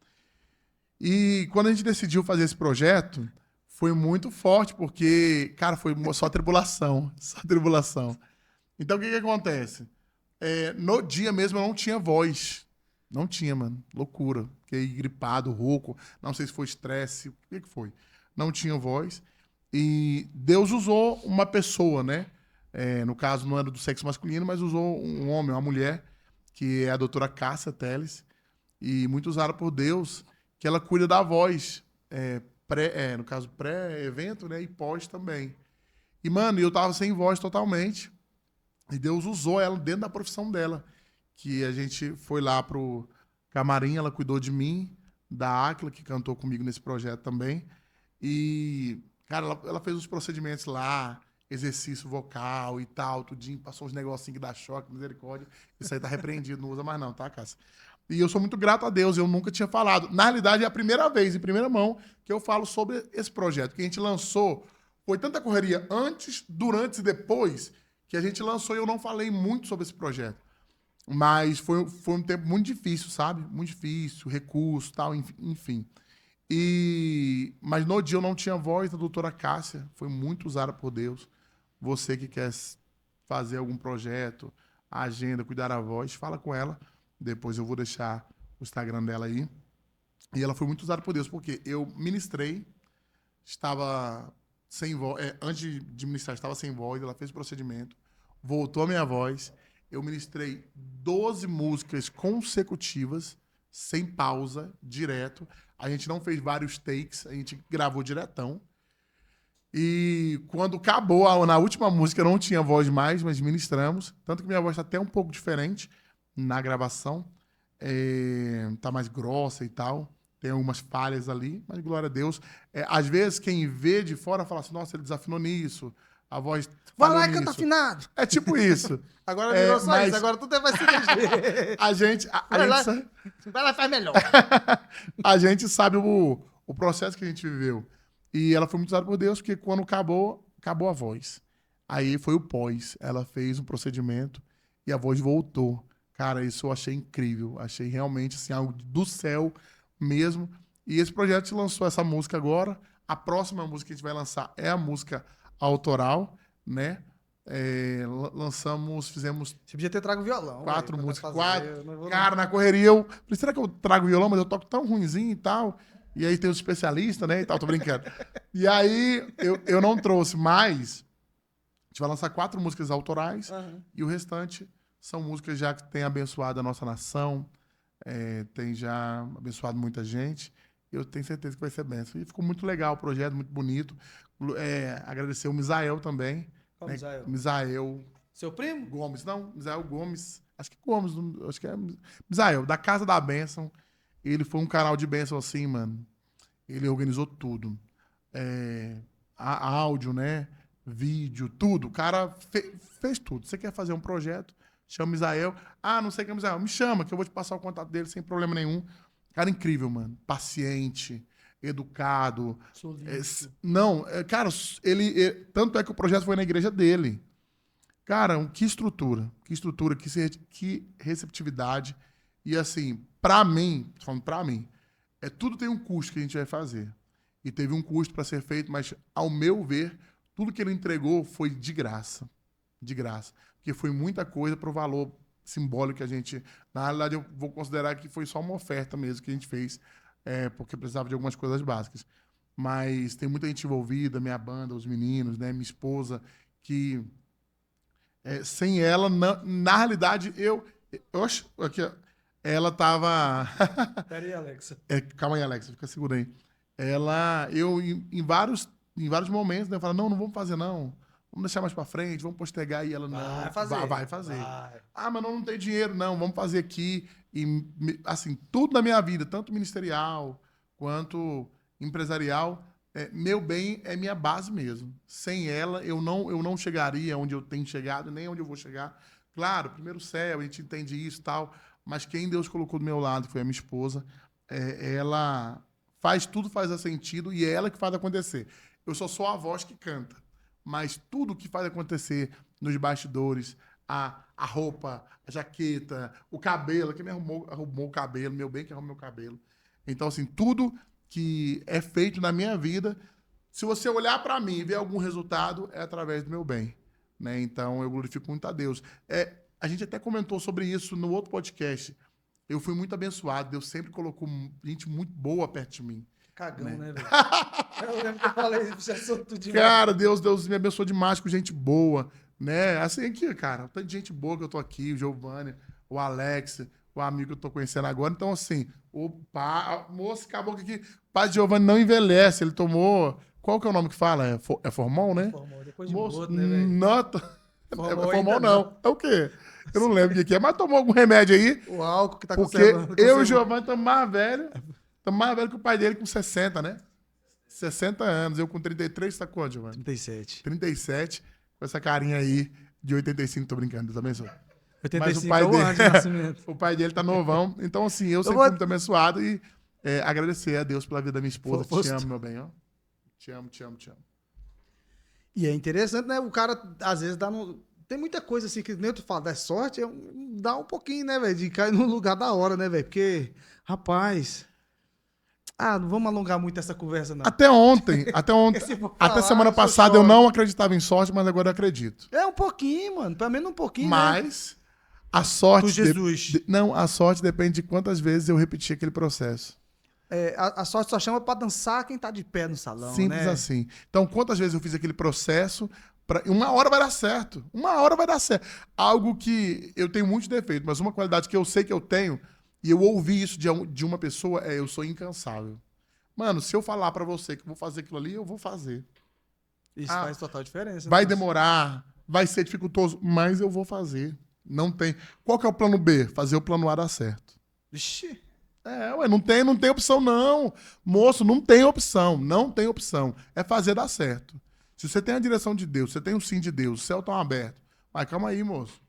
S1: E quando a gente decidiu fazer esse projeto, foi muito forte, porque, cara, foi só tribulação. Só tribulação. Então, o que acontece? No dia mesmo eu não tinha voz. Não tinha, mano. Loucura. Fiquei gripado, rouco. Não sei se foi estresse. O que foi? Não tinha voz. E Deus usou uma pessoa, né? No caso, não era do sexo masculino, mas usou um homem, uma mulher, que é a doutora Cássia Teles, e muito usada por Deus, que ela cuida da voz, no caso, pré-evento, né, e pós também. E, mano, eu tava sem voz totalmente, e Deus usou ela dentro da profissão dela, que a gente foi lá pro camarim, ela cuidou de mim, da Áquila, que cantou comigo nesse projeto também, e, cara, ela fez os procedimentos lá, exercício vocal e tal, tudinho, passou uns negocinhos que dá choque, misericórdia. Isso aí tá repreendido, não usa mais não, tá, Cássia? E eu sou muito grato a Deus, eu nunca tinha falado. Na realidade, é a primeira vez, em primeira mão, que eu falo sobre esse projeto, que a gente lançou. Foi tanta correria antes, durante e depois, que a gente lançou e eu não falei muito sobre esse projeto. Mas foi um tempo muito difícil, sabe? Muito difícil, recurso, tal, enfim. Mas no dia eu não tinha voz da doutora Cássia, foi muito usada por Deus. Você que quer fazer algum projeto, a agenda, cuidar da voz, fala com ela. Depois eu vou deixar o Instagram dela aí. E ela foi muito usada por Deus, porque eu ministrei, estava sem voz, antes de ministrar, estava sem voz, ela fez o procedimento, voltou a minha voz, eu ministrei 12 músicas consecutivas, sem pausa, direto. A gente não fez vários takes, a gente gravou diretão. E quando acabou, na última música, eu não tinha voz mais, mas ministramos. Tanto que minha voz está até um pouco diferente na gravação. Tá mais grossa e tal. tem algumas falhas ali, mas glória a Deus. Às vezes, quem vê de fora fala assim, nossa, ele desafinou nisso, a voz
S2: Vai
S1: falhou
S2: lá e canta
S1: nisso.
S2: afinado.
S1: É tipo isso.
S2: Agora virou só
S1: mas-
S2: isso, agora tudo vai se mexer.
S1: A gente,
S2: Vai lá.
S1: sa-
S2: Vai lá e faz melhor.
S1: a gente sabe o processo que a gente viveu. E ela foi muito usada por Deus, porque quando acabou a voz. Aí foi o pós. Ela fez um procedimento e a voz voltou. Cara, isso eu achei incrível. Achei realmente assim, algo do céu mesmo. E esse projeto lançou essa música agora. A próxima música que a gente vai lançar é a música autoral, né? Fizemos
S2: Você podia ter trago violão.
S1: 4
S2: velho, pra
S1: músicas,
S2: fazer.
S1: 4.
S2: Eu não vou-
S1: Cara, na correria eu falei, será que eu trago violão? Mas eu toco tão ruinzinho e tal. E aí tem os especialistas, né? E tal, tô brincando. E aí eu não trouxe, mas a gente vai lançar 4 músicas autorais
S2: Aham.
S1: e o restante são músicas já que têm abençoado a nossa nação, tem já abençoado muita gente. Eu tenho certeza que vai ser bênção. E ficou muito legal o projeto, muito bonito. Agradecer o Misael também.
S2: Qual
S1: né?
S2: Misael?
S1: Misael
S2: Seu primo?
S1: Gomes, não, Misael Gomes. Acho que Gomes, acho que é Misael, da Casa da Bênção. Ele foi um canal de bênção assim, mano. Ele organizou tudo. Áudio, né? Vídeo, tudo. O cara fez tudo. Você quer fazer um projeto, chama o Misael. Ah, não sei quem é o Misael. Me chama, que eu vou te passar o contato dele sem problema nenhum. Cara incrível, mano. Paciente, educado. Não, cara, tanto é que o projeto foi na igreja dele. Cara, que estrutura, que receptividade. E assim, pra mim, tô falando pra mim, tudo tem um custo que a gente vai fazer. E teve um custo para ser feito, mas ao meu ver, tudo que ele entregou foi de graça. De graça. Porque foi muita coisa pro valor simbólico que a gente... Na realidade, eu vou considerar que foi só uma oferta mesmo que a gente fez, porque precisava de algumas coisas básicas. Mas tem muita gente envolvida, minha banda, os meninos, né, minha esposa, que... sem ela, na realidade, aqui, ó, ela tava...
S2: Pera aí, Alexa.
S1: Calma aí, Alexa, fica segura aí. Em vários momentos, né, eu falo, não vamos fazer, não. Vamos deixar mais pra frente, vamos postergar. E ela, não, vai fazer.
S2: Vai.
S1: Ah, mas não tem dinheiro, não, vamos fazer aqui. E, assim, tudo na minha vida, tanto ministerial quanto empresarial, meu bem é minha base mesmo. Sem ela, eu não chegaria onde eu tenho chegado, nem onde eu vou chegar. Claro, primeiro céu, a gente entende isso e tal, mas quem Deus colocou do meu lado, que foi a minha esposa, ela faz tudo, faz sentido, e é ela que faz acontecer. Eu só sou a voz que canta, mas tudo que faz acontecer nos bastidores, a roupa, a jaqueta, o cabelo, quem me arrumou o cabelo, meu bem que arrumou meu cabelo. Então, assim, tudo que é feito na minha vida, se você olhar para mim e ver algum resultado, é através do meu bem, né? Então, eu glorifico muito a Deus. A gente até comentou sobre isso no outro podcast. Eu fui muito abençoado. Deus sempre colocou gente muito boa perto de mim.
S2: Cagão, né, velho? Eu lembro que eu falei isso, já sou tudo demais.
S1: Cara, Deus me abençoou demais com gente boa, né? Assim aqui, cara, tanto de gente boa que eu tô aqui, o Giovanni, o Alex, o amigo que eu tô conhecendo agora. Então, assim, moço, acabou que aqui, o pai de Giovanni não envelhece, ele tomou... Qual que é o nome que fala? É Formol, né?
S2: Formol, depois de
S1: Moço,
S2: morto, né, velho?
S1: nota...
S2: Formol
S1: Formol
S2: ainda
S1: não. É o quê? Eu não lembro o que é, mas tomou algum remédio aí,
S2: O álcool que tá
S1: porque
S2: conservando.
S1: eu e o Giovanni estamos mais velhos que o pai dele com 60, né? 60 anos. Eu com 33, tá quanto, Giovanni?
S2: 37.
S1: 37, com essa carinha aí de 85, tô brincando, Deus abençoe.
S2: 85
S1: pai
S2: é o
S1: dele-
S2: ano de nascimento.
S1: O pai dele tá novão. Então, assim, eu sempre
S2: vou-
S1: fui muito abençoado e agradecer a Deus pela vida da minha esposa.
S2: Foste.
S1: Te amo, meu bem, ó. Te amo, te amo, te amo.
S2: E é interessante, né? O cara, às vezes, dá no... Tem muita coisa assim que nem tu fala, da sorte, dá um pouquinho, né, velho? De cair no lugar da hora, né, velho? Porque, rapaz... não vamos alongar muito essa conversa, não.
S1: Até ontem,
S2: Se for
S1: até
S2: falar,
S1: semana
S2: eu
S1: passada
S2: choro.
S1: eu não acreditava em sorte, mas agora eu acredito.
S2: É um pouquinho, mano. Pelo menos um pouquinho, né?
S1: Mas a sorte...
S2: Do Jesus.
S1: Não, a sorte depende de quantas vezes eu repetir aquele processo.
S2: A sorte só chama pra dançar quem tá de pé no salão,
S1: Simples
S2: né?
S1: assim. Então, quantas vezes eu fiz aquele processo, uma hora vai dar certo. Uma hora vai dar certo. Algo que eu tenho muitos defeitos, mas uma qualidade que eu sei que eu tenho, e eu ouvi isso de uma pessoa, eu sou incansável. Mano, se eu falar pra você que eu vou fazer aquilo ali, eu vou fazer.
S2: Isso faz total diferença.
S1: Vai
S2: né?
S1: demorar, vai ser dificultoso, mas eu vou fazer. Não tem. Qual que é o plano B? Fazer o plano A dar certo.
S2: Vixe.
S1: Ué, não tem opção, não. Moço, não tem opção. Não tem opção. É fazer dar certo. Se você tem a direção de Deus, você tem o sim de Deus, o céu tá aberto. Mas calma aí, moço.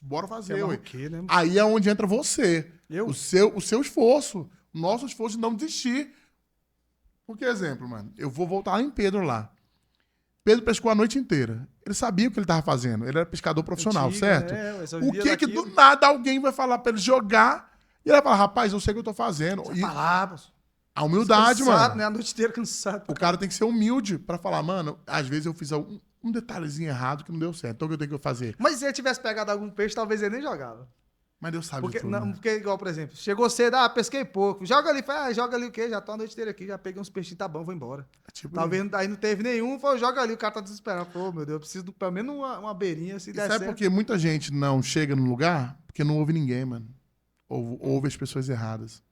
S1: Bora fazer, ué.
S2: O quê, né?
S1: Aí é onde entra você.
S2: Eu?
S1: O seu esforço. O nosso esforço de não desistir. Por exemplo, mano, eu vou voltar lá em Pedro lá. Pedro pescou a noite inteira. Ele sabia o que ele estava fazendo. Ele era pescador profissional,
S2: Antiga,
S1: certo?
S2: ué, só
S1: O
S2: vivia
S1: que
S2: daquilo.
S1: do nada alguém vai falar pra ele jogar e ele vai falar, rapaz, eu sei o que eu tô fazendo. E
S2: Palavras.
S1: a humildade,
S2: Cansado,
S1: mano.
S2: né? A noite inteira cansado.
S1: O cara tem que ser humilde pra falar, mano, às vezes eu fiz um detalhezinho errado que não deu certo. Então o que eu tenho que fazer?
S2: Mas se ele tivesse pegado algum peixe, talvez ele nem jogava.
S1: Mas Deus sabe
S2: Porque,
S1: de tudo,
S2: não,
S1: né?
S2: porque, igual, por exemplo, chegou cedo, pesquei pouco. Joga ali, joga ali o quê? Já tô a noite inteira aqui, já peguei uns peixinhos, tá bom, vou embora.
S1: Tipo,
S2: Talvez aí não teve nenhum, foi, joga ali, o cara tá desesperado. Pô, meu Deus, eu preciso pelo menos uma beirinha, se
S1: e
S2: der
S1: sabe
S2: certo.
S1: por que muita gente não chega no lugar? Porque não ouve ninguém, mano. Ouve as pessoas erradas.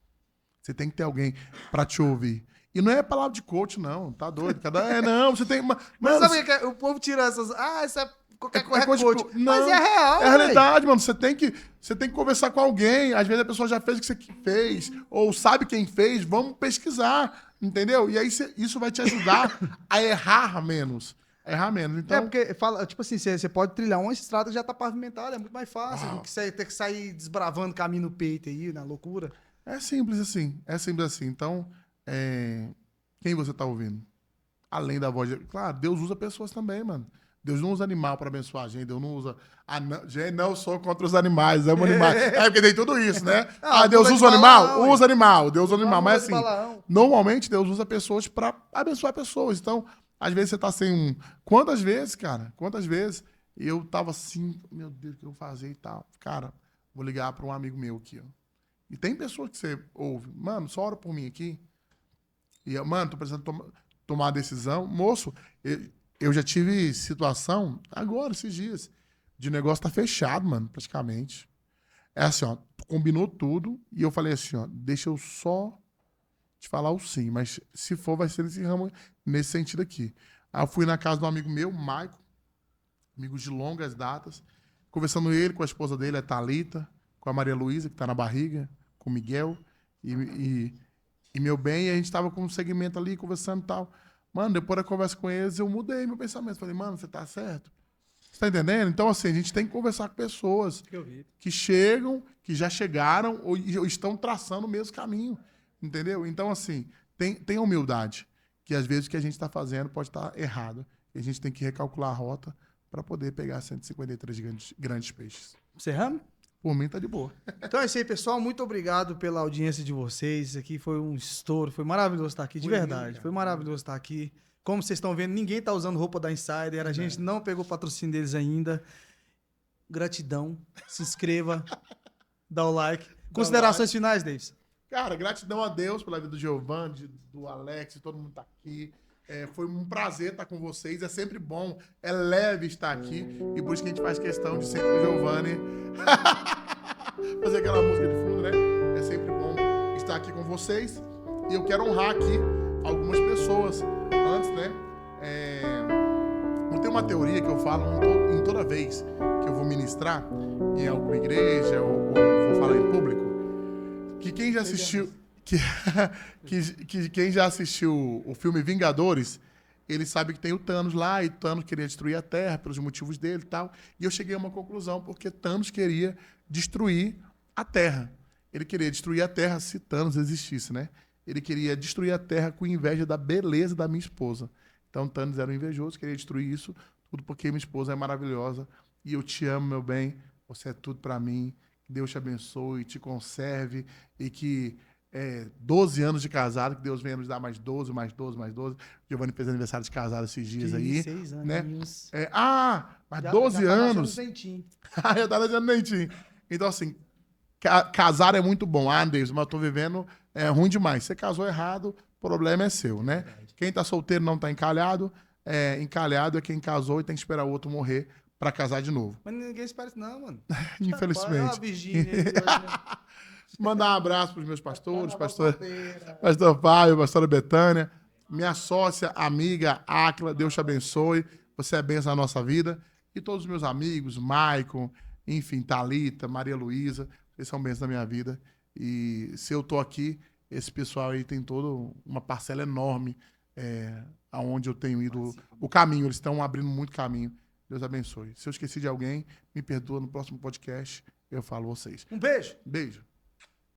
S1: Você tem que ter alguém pra te ouvir. E não é palavra de coach, não. Tá doido. Não, você tem...
S2: Mas
S1: Mano,
S2: sabe o que é? O povo tira essas. Isso é qualquer coisa,
S1: coisa
S2: coach.
S1: tipo, não,
S2: Mas é real,
S1: é a
S2: velho.
S1: realidade, mano. Você tem que conversar com alguém. Às vezes a pessoa já fez o que você fez, ou sabe quem fez. Vamos pesquisar, entendeu? E aí isso vai te ajudar a errar menos. Errar menos. Então,
S2: É porque, fala, tipo assim, você pode trilhar uma estrada que já tá pavimentada, é muito mais fácil do que você ter que sair desbravando caminho no peito aí, na loucura.
S1: é simples assim. É simples assim. Então, quem você tá ouvindo? Além da voz. Claro, Deus usa pessoas também, mano. Deus não usa animal para abençoar a gente. Deus não usa. Gente, não sou contra os animais, amo animais. É porque tem tudo isso, né? Deus usa o animal? Usa animal. Deus usa o animal. Mas assim, normalmente Deus usa pessoas para abençoar pessoas. Então, às vezes você tá sem um. Quantas vezes, cara? Quantas vezes eu tava assim, meu Deus, o que eu vou fazer e tal? Cara, vou ligar para um amigo meu aqui, ó. E tem pessoas que você ouve, mano, só ora por mim aqui. E, mano, tô precisando tomar uma decisão. Moço, eu já tive situação, agora, esses dias, de negócio tá fechado, mano, praticamente. É assim, ó, combinou tudo e eu falei assim, ó, deixa eu só te falar o sim, mas se for, vai ser nesse ramo, nesse sentido aqui. Aí eu fui na casa de um amigo meu, Maico, amigos de longas datas, conversando ele com a esposa dele, a Thalita, com a Maria Luísa, que tá na barriga, com o Miguel, e meu bem, e a gente tava com um segmento ali, conversando e tal. Mano, depois da conversa com eles, eu mudei meu pensamento. Falei, mano, você tá certo? Você tá entendendo? Então, assim, a gente tem que conversar com pessoas que chegam, que já chegaram ou estão traçando o mesmo caminho. Entendeu? Então, assim, tem humildade. Que às vezes o que a gente está fazendo pode estar errado. E a gente tem que recalcular a rota para poder pegar 153 grandes peixes.
S2: Encerramos?
S1: Por mim, tá de boa.
S2: Então é isso aí, pessoal. Muito obrigado pela audiência de vocês. Isso aqui foi um estouro. Foi maravilhoso estar aqui, de verdade. Foi maravilhoso estar aqui. Como vocês estão vendo, ninguém está usando roupa da Insider. A gente não pegou patrocínio deles ainda. Gratidão. Se inscreva. Dá o like. Considerações finais, Davis?
S1: Cara, gratidão a Deus pela vida do Giovanni, do Alex, de todo mundo tá aqui. Foi um prazer estar com vocês. É sempre bom, é leve estar aqui. E por isso que a gente faz questão de sempre o Giovanni fazer aquela música de fundo, né? É sempre bom estar aqui com vocês. E eu quero honrar aqui algumas pessoas. Antes, né? Eu tenho uma teoria que eu falo em toda vez que eu vou ministrar em alguma igreja ou vou falar em público, que quem já assistiu... Que quem já assistiu o filme Vingadores, ele sabe que tem o Thanos lá, e o Thanos queria destruir a Terra pelos motivos dele e tal. E eu cheguei a uma conclusão, porque Thanos queria destruir a Terra. Ele queria destruir a Terra se Thanos existisse, né? Ele queria destruir a Terra com inveja da beleza da minha esposa. Então Thanos era um invejoso, queria destruir isso, tudo porque minha esposa é maravilhosa. E eu te amo, meu bem, você é tudo pra mim. Que Deus te abençoe, te conserve e que... 12 anos de casado, que Deus venha nos dar mais 12, mais 12, mais 12. Giovanni fez aniversário de casado esses dias aí.
S2: 6 anos.
S1: Né? Mas 12 anos. Já tá nascendo dentinho. Então, assim, casar é muito bom. Deus, mas eu tô vivendo ruim demais. Você casou errado, o problema é seu, né? Verdade. Quem tá solteiro não tá encalhado. Encalhado é quem casou e tem que esperar o outro morrer pra casar de novo.
S2: Mas ninguém espera isso não, mano.
S1: Infelizmente.
S2: Virgínia.
S1: Mandar um abraço para os meus pastores, pastor Fábio, pastora Betânia, minha sócia, amiga, Áquila, Deus te abençoe, você é bênção na nossa vida, e todos os meus amigos, Maicon, enfim, Thalita, Maria Luísa, vocês são bênçãos na minha vida, E se eu tô aqui, esse pessoal aí tem toda uma parcela enorme aonde eu tenho ido. O caminho, eles estão abrindo muito caminho. Deus abençoe. Se eu esqueci de alguém, me perdoa no próximo podcast. Eu falo vocês.
S2: Um beijo.
S1: Beijo.